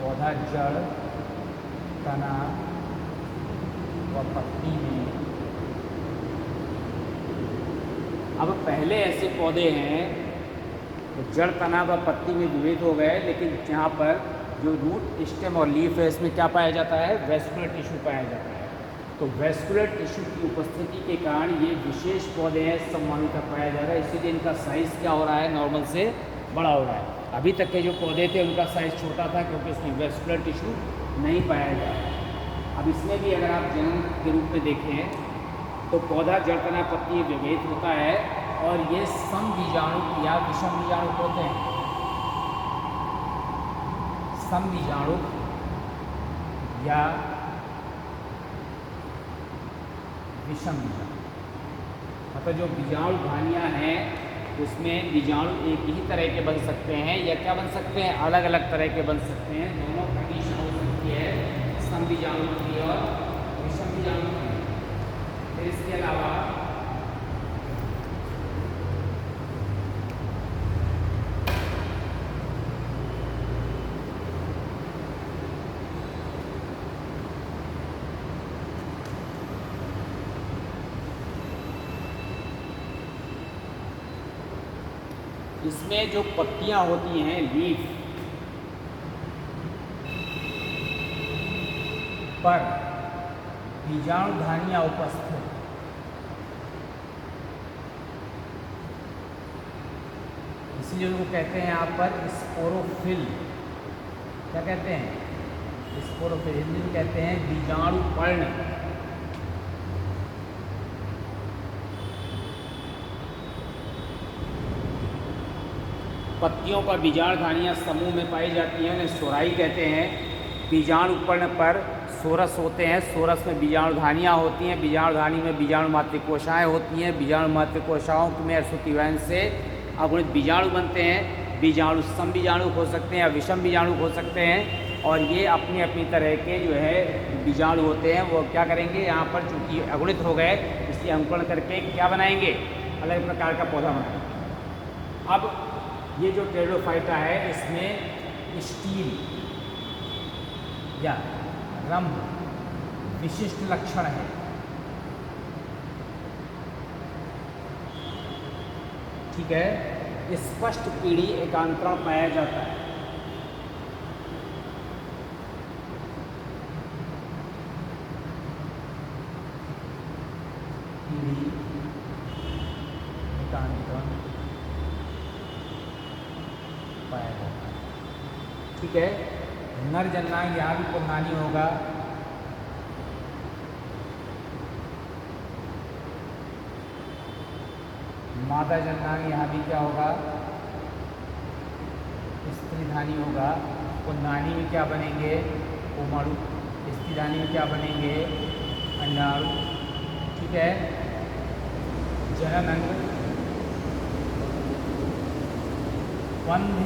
A: पौधा जड़, तना व पत्ती में। अब पहले ऐसे पौधे हैं तो जड़, तना व पत्ती में विभेद हो गए, लेकिन यहाँ पर जो रूट, स्टेम और लीफ है, इसमें क्या पाया जाता है, वेस्कुलर टिश्यू पाया जाता है। तो वेस्कुलर टिश्यू की उपस्थिति के कारण ये विशेष पौधे हैं, संवहन पाया जा रहा है, इसीलिए इनका साइज़ क्या हो रहा है, नॉर्मल से बड़ा हो रहा है। अभी तक के जो पौधे थे उनका साइज़ छोटा था, क्योंकि इसमें वेस्कुलर टिश्यू नहीं पाया जा रहा। अब इसमें भी अगर आप जनन के रूप में देखें तो पौधा जड़, तना, पत्ती विभेद होता है, और ये समबीजाणु या विषम बीजाणु होते हैं। समबीजाणु या विषम बीजाणु, मतलब जो बीजाणु धानियाँ हैं उसमें बीजाणु एक ही तरह के बन सकते हैं, या क्या बन सकते हैं, अलग अलग तरह के बन सकते हैं। दोनों कंडीशन हो सकती है, समबीजाणु की और विषम बीजाणु की। फिर इसके अलावा इसमें जो पत्तियां होती हैं, लीफ पर बीजाणुधानियां उपस्थित, इसलिए उनको कहते हैं यहाँ पर स्पोरोफिल। क्या कहते हैं? स्पोरोफिल। हिंदी में कहते हैं बीजाणुपर्ण। पत्तियों पर बीजाणुधानियां समूह में पाई जाती हैं, उन्हें सोराई कहते हैं। बीजाणुपर्ण पर सोरस होते हैं, सोरस में बीजाणुधानियां होती हैं, बीजाणुधानी में बीजाणु मातृकोशाएँ होती हैं, बीजाणु मातृकोशाओं में अश्रुतिवयन से अगुणित बीजाणु बनते हैं। बीजाणु सम बीजाणु हो सकते हैं या विषम बीजाणु हो सकते हैं, और ये अपनी अपनी तरह के जो है बीजाणु होते हैं। वो क्या करेंगे, यहाँ पर चूँकि अगुणित हो गए इसलिए अंकुरण करके क्या बनाएंगे, अलग प्रकार का पौधा बनाएंगे। अब ये जो टेरिडोफाइटा है, इसमें स्टील या रंभ विशिष्ट लक्षण है। ठीक है, स्पष्ट पीढ़ी एकांतरण पाया जाता है। पीढ़ी एकांतरण पाया जाता है। ठीक है, नर जननांग यहाँ भी पुर्णानी होगा। मादा जननांग यहाँ भी क्या होगा, स्त्रीधानी होगा। पुंधानी में क्या बनेंगे, उमाणु। स्त्रीधानी में क्या बनेंगे, अंडाणु। ठीक है, जनन अंग बंध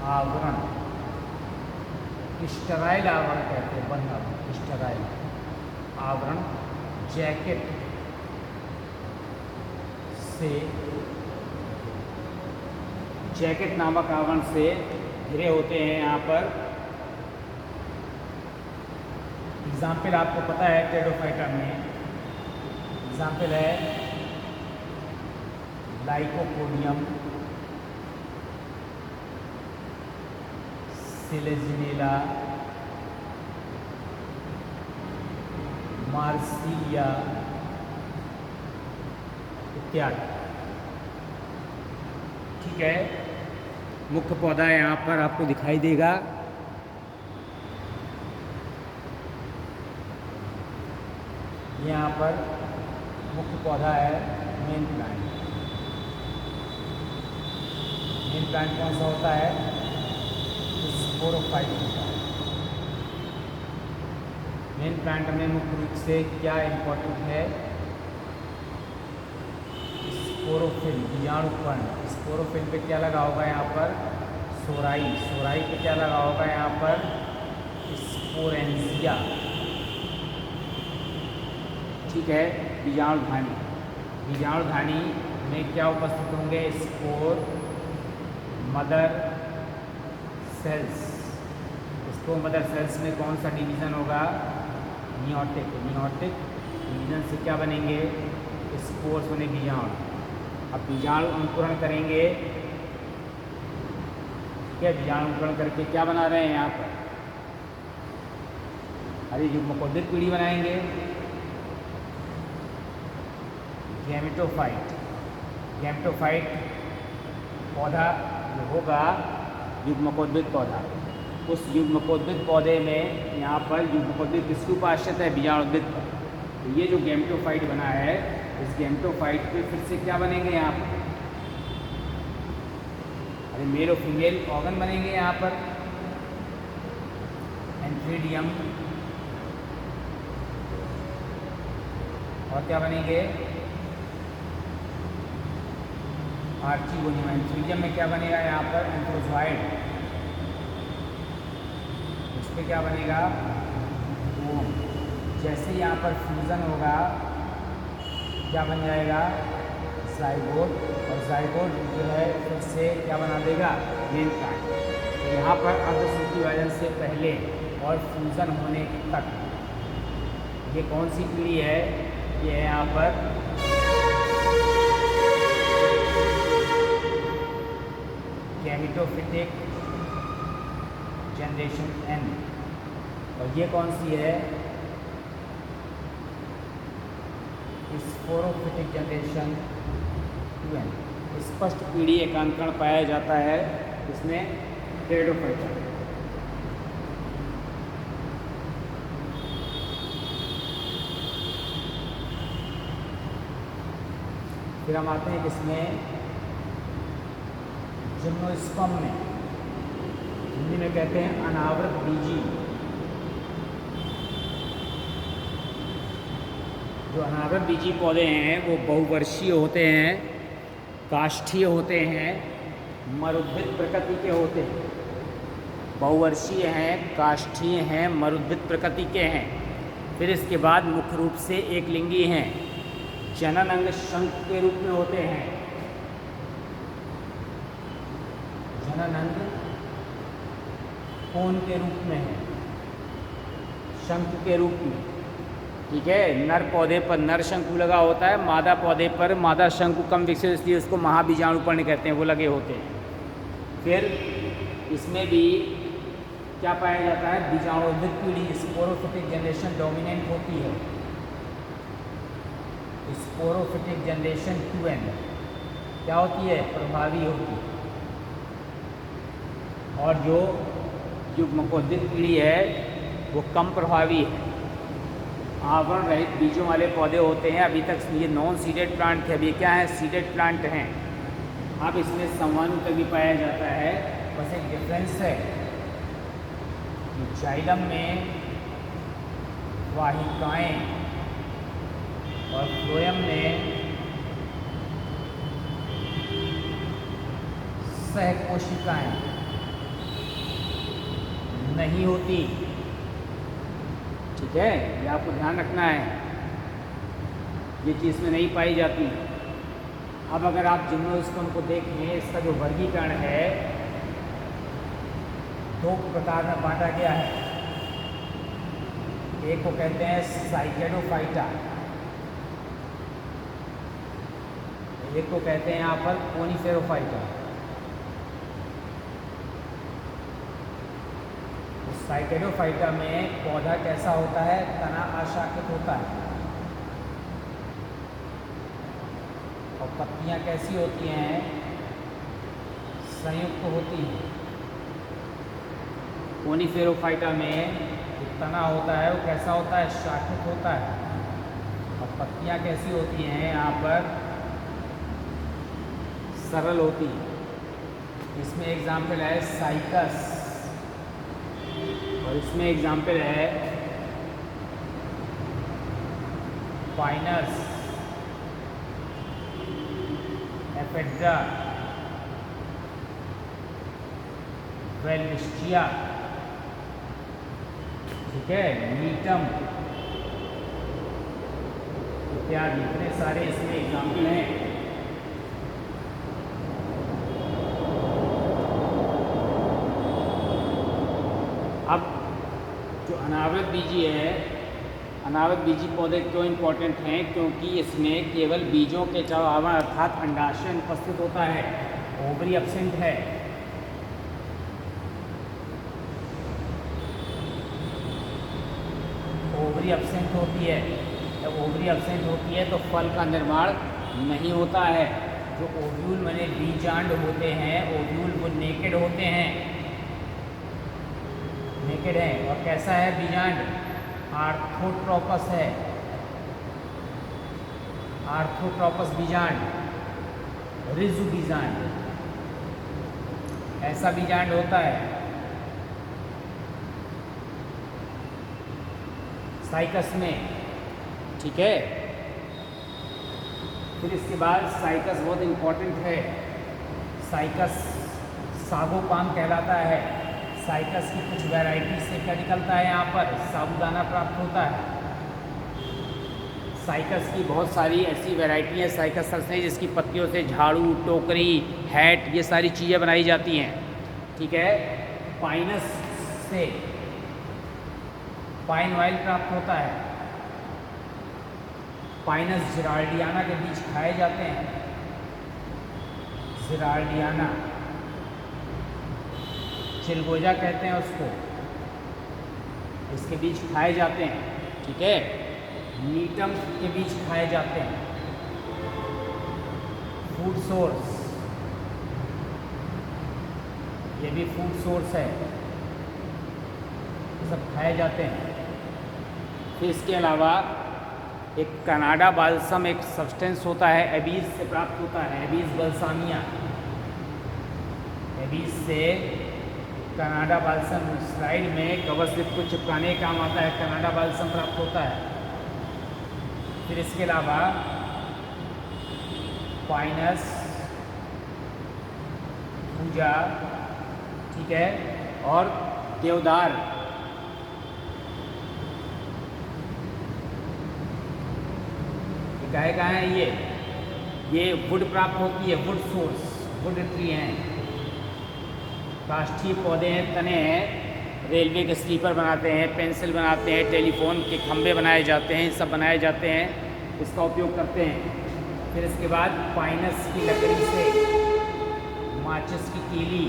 A: आवरण, स्टेराइल आवरण कहते हैं, बंध आवरण, स्टेराइल आवरण। जैकेट से, जैकेट नामक आवरण से घिरे होते हैं यहाँ पर। एग्जाम्पल आपको पता है टेरिडोफाइटा में, एग्जाम्पल है लाइकोपोडियम, सिलेजिनेला, मार्सिलिया इत्यादि। ठीक है, मुख्य पौधा यहाँ पर आपको दिखाई देगा। यहाँ पर मुख्य पौधा है मेन प्लांट। मेन प्लांट कौन सा होता है, स्पोरोफाइट होता है। मेन प्लांट में मुख्य रूप से क्या इम्पोर्टेंट है, स्पोरोफिल, बीजाणुपर्ण। स्पोरोफिल पे क्या लगा होगा यहाँ पर, सोराई। सोराई पे क्या लगा होगा यहाँ पर, स्पोरेंजिया। ठीक है, बीजाणुधानी। बीजाणुधानी में क्या उपस्थित होंगे, spore, mother cells. Spore mother cells में कौन सा डिवीज़न होगा, मियोटिक। मियोटिक डिवीज़न से क्या बनेंगे, स्पोर्स बने बीजाणु। अब बीजाणु अंकुरण करेंगे। क्या बीजाणु अंकुरण करके क्या बना रहे हैं यहाँ पर, अरे युग्मकोद्भिद पीढ़ी बनाएंगे, गैमेटोफाइट। गैमेटोफाइट पौधा जो होगा युग्मकोद्भिद पौधा, उस युग्मकोद्भिद पौधे में यहाँ पर युग्मकोद्भिद किसके ऊपर आश्रित है, बीजाणुद्भिद पर। तो ये जो गैमेटोफाइट बना है, इस गैमेटोफाइट पे फिर से क्या बनेंगे यहाँ पर, अरे मेल और फीमेल ऑर्गन बनेंगे यहाँ पर। एंथ्रीडियम, और क्या बनेंगे, आर्चिगोनियम। एंथ्रीडियम में क्या बनेगा यहाँ पर, एंथ्रोजॉइड। उस पर क्या बनेगा, ओम। जैसे यहाँ पर फ्यूज़न होगा क्या बन जाएगा, जाइगोट। और जाइगोट जो है फिर से क्या बना देगा, मेन प्लांट। तो यहाँ पर अर्धसूत्रीय विभाजन से पहले और फ्यूज़न होने तक ये कौन सी पीढ़ी है, ये है यहाँ पर स्पोरोफिटिक जनरेशन N, और ये कौन सी है? Sporophytic generation 2N। स्पष्ट पीढ़ी एकांतरण पाया जाता है इसमें टेरिडोफाइटा। फिर हम आते हैं किसमें? जिम्नोस्पर्म में, हिंदी में कहते हैं अनावृत बीजी। जो अनावृत बीजी पौधे हैं वो बहुवर्षीय होते हैं, काष्ठीय होते हैं, मरुद्भिद प्रकृति के होते हैं। बहुवर्षीय हैं, काष्ठीय हैं, मरुद्भिद प्रकृति के हैं। फिर इसके बाद मुख्य रूप से एक लिंगी हैं, जनन अंग शंख के रूप में होते हैं। जनन अंग कोन के रूप में है, शंख के रूप में। ठीक है, नर पौधे पर नर शंकु लगा होता है, मादा पौधे पर मादा शंकु कम विकसित, इसलिए उसको महाबीजाणुपर्णी कहते हैं, वो लगे होते हैं। फिर इसमें भी क्या पाया जाता है? बीजाणुरहित पीढ़ी, स्पोरोफिटिक जनरेशन डोमिनेंट होती है। स्पोरोफिटिक जनरेशन 2N क्या होती है? प्रभावी होती है। और जो युग्मकोद्भिद पीढ़ी है वो कम प्रभावी है। आवरण रहित बीजों वाले पौधे होते हैं। अभी तक ये नॉन सीडेड प्लांट थे, अभी क्या है? सीडेड प्लांट हैं। अब इसमें संवहन भी पाया जाता है, बस एक डिफरेंस है। जाइलम में वाहिकाएं और फ्लोएम में सहकोशिकाएं नहीं होती। ठीक है, ये आपको ध्यान रखना है, ये चीज़ में नहीं पाई जाती। अब अगर आप जिम्नोस्पर्म को देखें, इसका जो वर्गीकरण है दो प्रकार में बांटा गया है। एक को कहते हैं साइकेडोफाइटा, एक को कहते हैं यहाँ पर कोनिफेरोफाइटा। साइकेडोफाइटा में पौधा कैसा होता है? तना आशाखित होता है, और पत्तियां कैसी होती हैं? संयुक्त होती हैं। कोनिफेरोफाइटा में जो तना होता है वो कैसा होता है? शाखित होता है, और पत्तियां कैसी होती हैं? यहाँ पर सरल होती है। इसमें एग्जाम्पल है साइकस, और इसमें एग्जाम्पल है पाइनस, एफेड्रा, वेलविस्टिया। ठीक है, मीटम इत्यादि, इतने सारे इसमें एग्जाम्पल हैं। अब जो अनावृत बीजी है, अनावृत बीजी पौधे क्यों इम्पोर्टेंट हैं? क्योंकि इसमें केवल बीजों के आवरण अर्थात अंडाशय उपस्थित होता है, ओवरी एब्सेंट है। ओवरी एब्सेंट होती है। जब ओवरी एब्सेंट होती है तो फल का निर्माण नहीं होता है। जो ओव्यूल माने बीजांड होते हैं, ओव्यूल वो नेकेड होते हैं, नेकेड है। और कैसा है बीजांड? आर्थोट्रोपस है, आर्थोट्रोपस बीजांड, रिजु बीजांड, ऐसा बीजांड होता है। साइकस में। ठीक है, फिर इसके बाद साइकस बहुत इम्पोर्टेंट है। साइकस सागोपाम कहलाता है। साइकस की कुछ वैरायटी से क्या निकलता है? यहाँ पर साबूदाना प्राप्त होता है। साइकस की बहुत सारी ऐसी वैरायटी हैं साइकस से, जिसकी पत्तियों से झाड़ू, टोकरी, हैट, ये सारी चीज़ें बनाई जाती हैं। ठीक है, पाइनस से पाइन ऑयल प्राप्त होता है। पाइनस जिराल्डियाना के बीज खाए जाते हैं। जिराल्डियाना चिलगोजा कहते हैं उसको, इसके बीज खाए जाते हैं, ठीक है। नीटम के बीज खाए जाते हैं। फूड सोर्स, ये भी फूड सोर्स है, ये सब खाए जाते हैं। फिर इसके अलावा एक कनाडा बाल्सम एक सब्सटेंस होता है, एबीज से प्राप्त होता है, एबीज बल्सामिया। एबीज से कनाडा बाल्सम स्लाइड में कवर स्लिप को चिपकाने का काम आता है, कनाडा बाल्सम प्राप्त होता है। फिर इसके अलावा पाइनस, पूजा, ठीक है, और देवदार, कहाँ कहाँ है ये वुड प्राप्त होती है, वुड सोर्स, वुड ट्री हैं, काष्ठीय पौधे हैं, तने हैं, रेलवे के स्लीपर बनाते हैं, पेंसिल बनाते हैं, टेलीफोन के खंभे बनाए जाते हैं, सब बनाए जाते हैं, इसका उपयोग करते हैं। फिर इसके बाद पाइनस की लकड़ी से माचिस की तीली,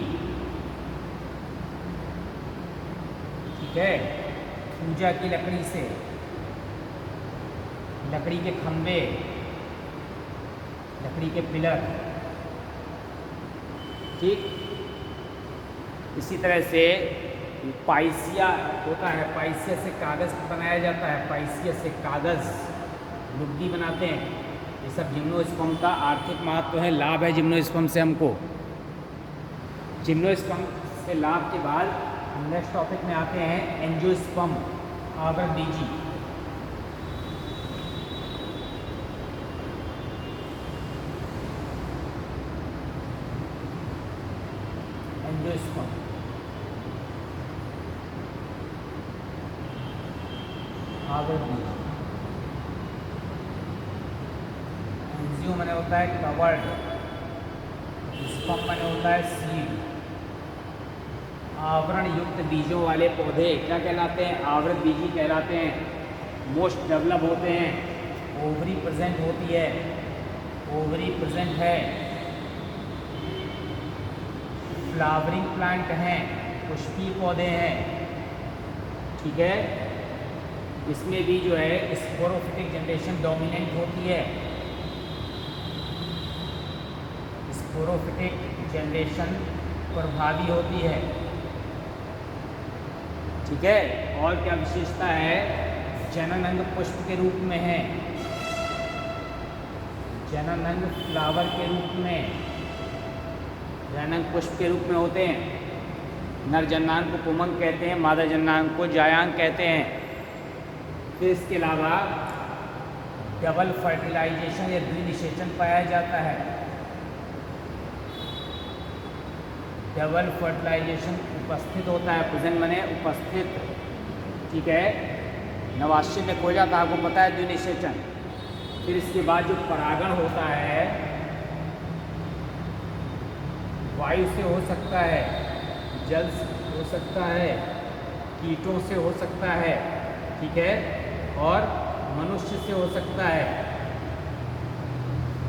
A: ठीक है, पूजा की लकड़ी से लकड़ी के खंभे, लकड़ी के पिलर, ठीक। इसी तरह से पाइसिया होता है, पाइसिया से कागज़ बनाया जाता है, पाइसिया से कागज़, लुगदी बनाते हैं। ये सब जिम्नोस्पर्म का आर्थिक महत्व है, लाभ है जिम्नोस्पर्म से हमको। जिम्नोस्पर्म से लाभ के बाद नेक्स्ट टॉपिक में आते हैं एंजियोस्पर्म, आवृतबीजी। एंजियोस्पर्म, आवृतबीजी। एंजियो माने होता है कवर्ड, स्पर्म माने होता है सीड। आवरण युक्त बीजों वाले पौधे क्या कहलाते हैं? आवृत बीजी कहलाते हैं। मोस्ट डेवलप होते हैं, ओवरी प्रेजेंट होती है, ओवरी प्रेजेंट है, फ्लावरिंग प्लांट हैं, पुष्पीय पौधे हैं, ठीक है। इसमें भी जो है स्पोरोफिटिक जनरेशन डोमिनेंट होती है, स्पोरोफिटिक जनरेशन प्रभावी होती है, ठीक है। और क्या विशेषता है? जनन अंग पुष्प के रूप में है, जनन अंग फ्लावर के रूप में, जनन अंग पुष्प के रूप में होते हैं। नर जन्नांग को पुमंग कहते हैं, मादा जन्नांग को जायांग कहते हैं। फिर इसके अलावा डबल फर्टिलाइजेशन या द्विनिषेचन पाया जाता है। डबल फर्टिलाइजेशन उपस्थित होता है, प्रेजेंट माने उपस्थित, ठीक है। नवाश्य में खो जाता है, आपको पता है, द्विनिषेचन। फिर इसके बाद जो परागण होता है वायु से हो सकता है, जल से हो सकता है, कीटों से हो सकता है, ठीक है, और मनुष्य से हो सकता है,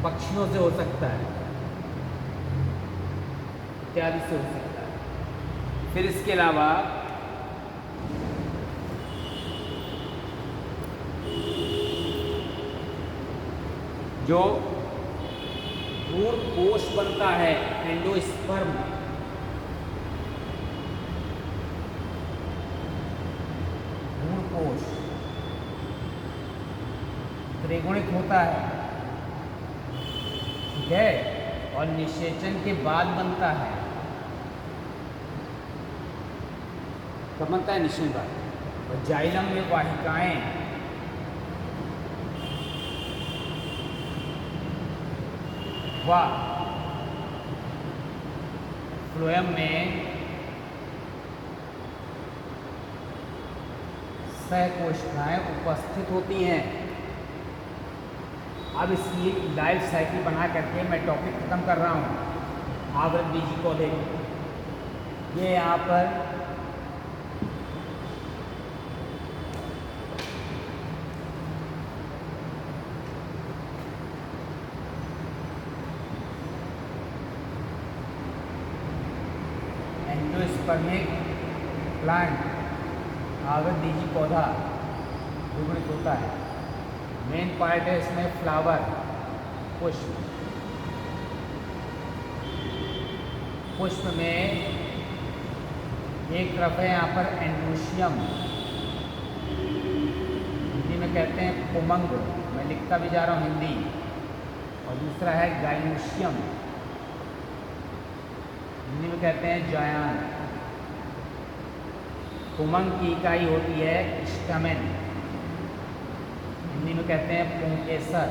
A: पक्षियों से हो सकता है, इत्यादि से हो सकता है। फिर इसके अलावा जो भ्रूण कोश बनता है, एंडोस्पर्म, भ्रूण कोश त्रिगुणित होता है, ठीक है, और निषेचन के बाद बनता है। कब बनता है? निषेचन बाद। और जाइलम में वाहिकाएं, फ्लोएम में सहकोशिकाएं उपस्थित होती हैं। अब इसकी लाइफ साइकिल बना करके मैं टॉपिक खत्म कर रहा हूँ। आवृतबीजी पौधे, ये यहाँ पर एंडोस्पर्म एंजियोस्पर्मिक प्लांट आवृतबीजी पौधा द्विगुणित होता है। मेन पार्ट है इसमें फ्लावर, पुष्प। पुष्प में एक तरफ है यहाँ पर एंड्रोशियम, हिंदी में कहते हैं पुमंग, मैं लिखता भी जा रहा हूँ हिंदी, और दूसरा है गाइनोशियम, हिंदी में कहते हैं जायान। पुमंग की इकाई होती है स्टैमेन, हिंदी में कहते हैं पुंकेसर।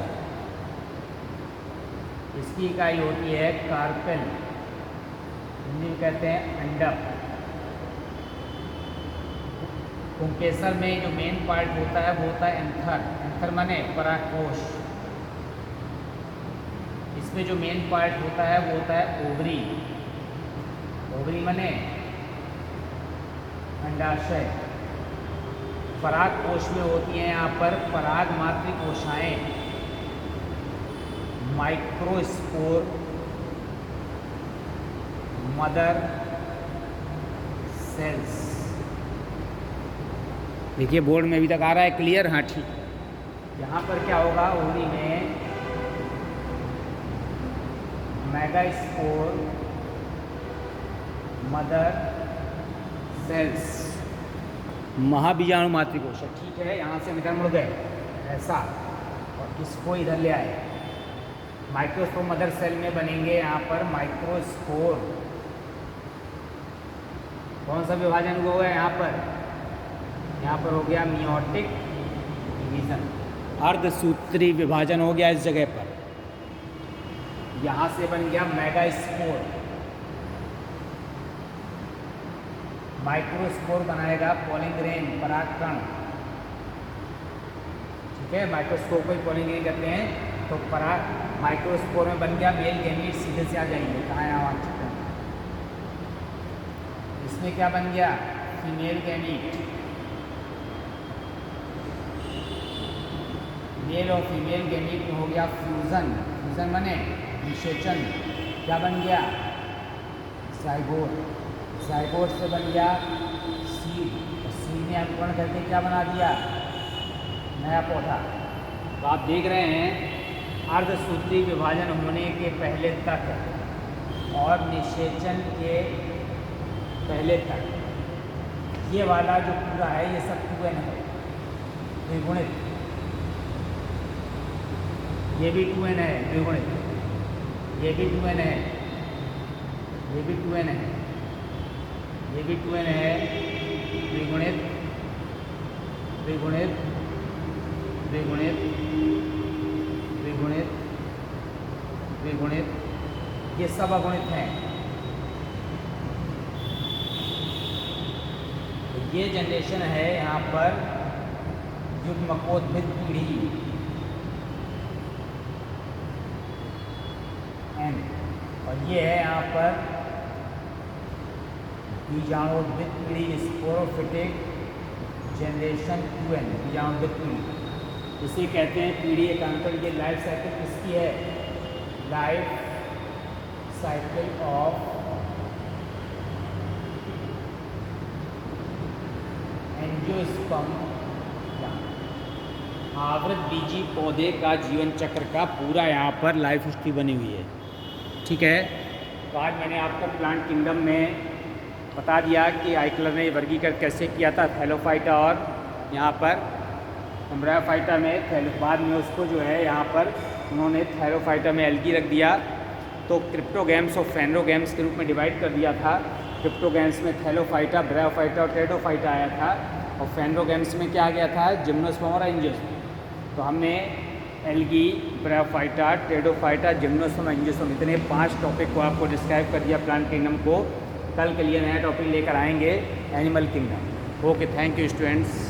A: इसकी इकाई होती है कार्पेल, हिंदी में कहते हैं अंडक। पुंकेसर में जो मेन पार्ट होता है वो होता है एंथर, एंथर माने परागकोश। इसमें जो मेन पार्ट होता है वो होता है ओवरी, ओवरी माने अंडाशय। परागकोश में होती हैं यहाँ पर पराग मात्र कोशाएं, माइक्रोस्पोर, मदर सेल्स। देखिए बोर्ड में अभी तक आ रहा है क्लियर, हाँ ठीक। यहाँ पर क्या होगा, ओवरी में मेगास्पोर, मदर सेल्स, महाबीजाणु मातृकोश। ठीक है, यहाँ से निकल मुड़ गए ऐसा, और इसको इधर ले आए। माइक्रोस्पोर मदर सेल में बनेंगे यहाँ पर माइक्रोस्पोर। कौन सा विभाजन हुआ है यहाँ पर? यहाँ पर हो गया मियोटिक डिवीजन, अर्धसूत्री विभाजन हो गया इस जगह पर। यहाँ से बन गया मेगास्पोर। माइक्रोस्पोर बनाएगा पॉलिंग्रेन, परागकण। ठीक है, माइक्रोस्कोप को पॉलिंग्रेन कहते हैं। तो पराग माइक्रोस्पोर में बन गया मेल गैमीट। सीधे से आ जाएंगे, कहाँ है वहाँ चुके। इसमें क्या बन गया, फीमेल गैमीट। मेल और फीमेल गैमीट में हो गया फ्यूजन, फ्यूजन माने निषेचन। क्या बन गया, जाइगोट, जाइगोट से बन गया सीड, और सीड ने अंकुरण करके क्या बना दिया, नया पौधा। तो आप देख रहे हैं अर्धसूत्री विभाजन होने के पहले तक और निषेचन के पहले तक ये वाला जो पूरा है ये सब 2n है, द्विगुणित। ये भी 2n है द्विगुणित, ये भी 2n है, ये भी 2n है, ये भी 2n है द्विगुणित, द्विगुणित, द्विगुणित, द्विगुणित, द्विगुणित, ये सब अगुणित हैं। ये जनरेशन है यहाँ पर युग्मकोद्भिद पीढ़ी N, और ये है यहाँ पर बीजाणुद्भिद पीढ़ी, स्पोरोफिटिक जनरेशन 2n, बीजाणुद्भिद पीढ़ी। इसे कहते हैं पीढ़ी एकांतर। ये लाइफ साइकिल किसकी है, लाइफ साइकिल ऑफ एंजियोस्पर्म, आवृतबीजी पौधे का जीवन चक्र का पूरा यहाँ पर लाइफ हिस्ट्री बनी हुई है। ठीक है, तो आज मैंने आपको प्लांट किंगडम में बता दिया कि आइकलर ने वर्गीकृत कैसे किया था थैलोफाइटा और यहाँ पर एम्ब्रायोफाइटा में। बाद में उसको जो है यहाँ पर उन्होंने थैलोफाइटा में एल्गी रख दिया, तो क्रिप्टोगैम्स और फेनरोगैम्स के रूप में डिवाइड कर दिया था। क्रिप्टोगैम्स में थैलोफाइटा, ब्रायोफाइटा और टेडोफाइटा आया था, और फेनरोगैम्स में क्या आ गया था, जिम्नोस्पर्म और एंजियोस्पर्म। तो हमने algae, bryophyta, Pteridophyta, gymnosperm, angiosperm, इतने 5 टॉपिक को आपको डिस्क्राइब कर दिया प्लांट किंगडम को। कल के लिए नया टॉपिक लेकर आएंगे, animal kingdom. Okay, thank you students.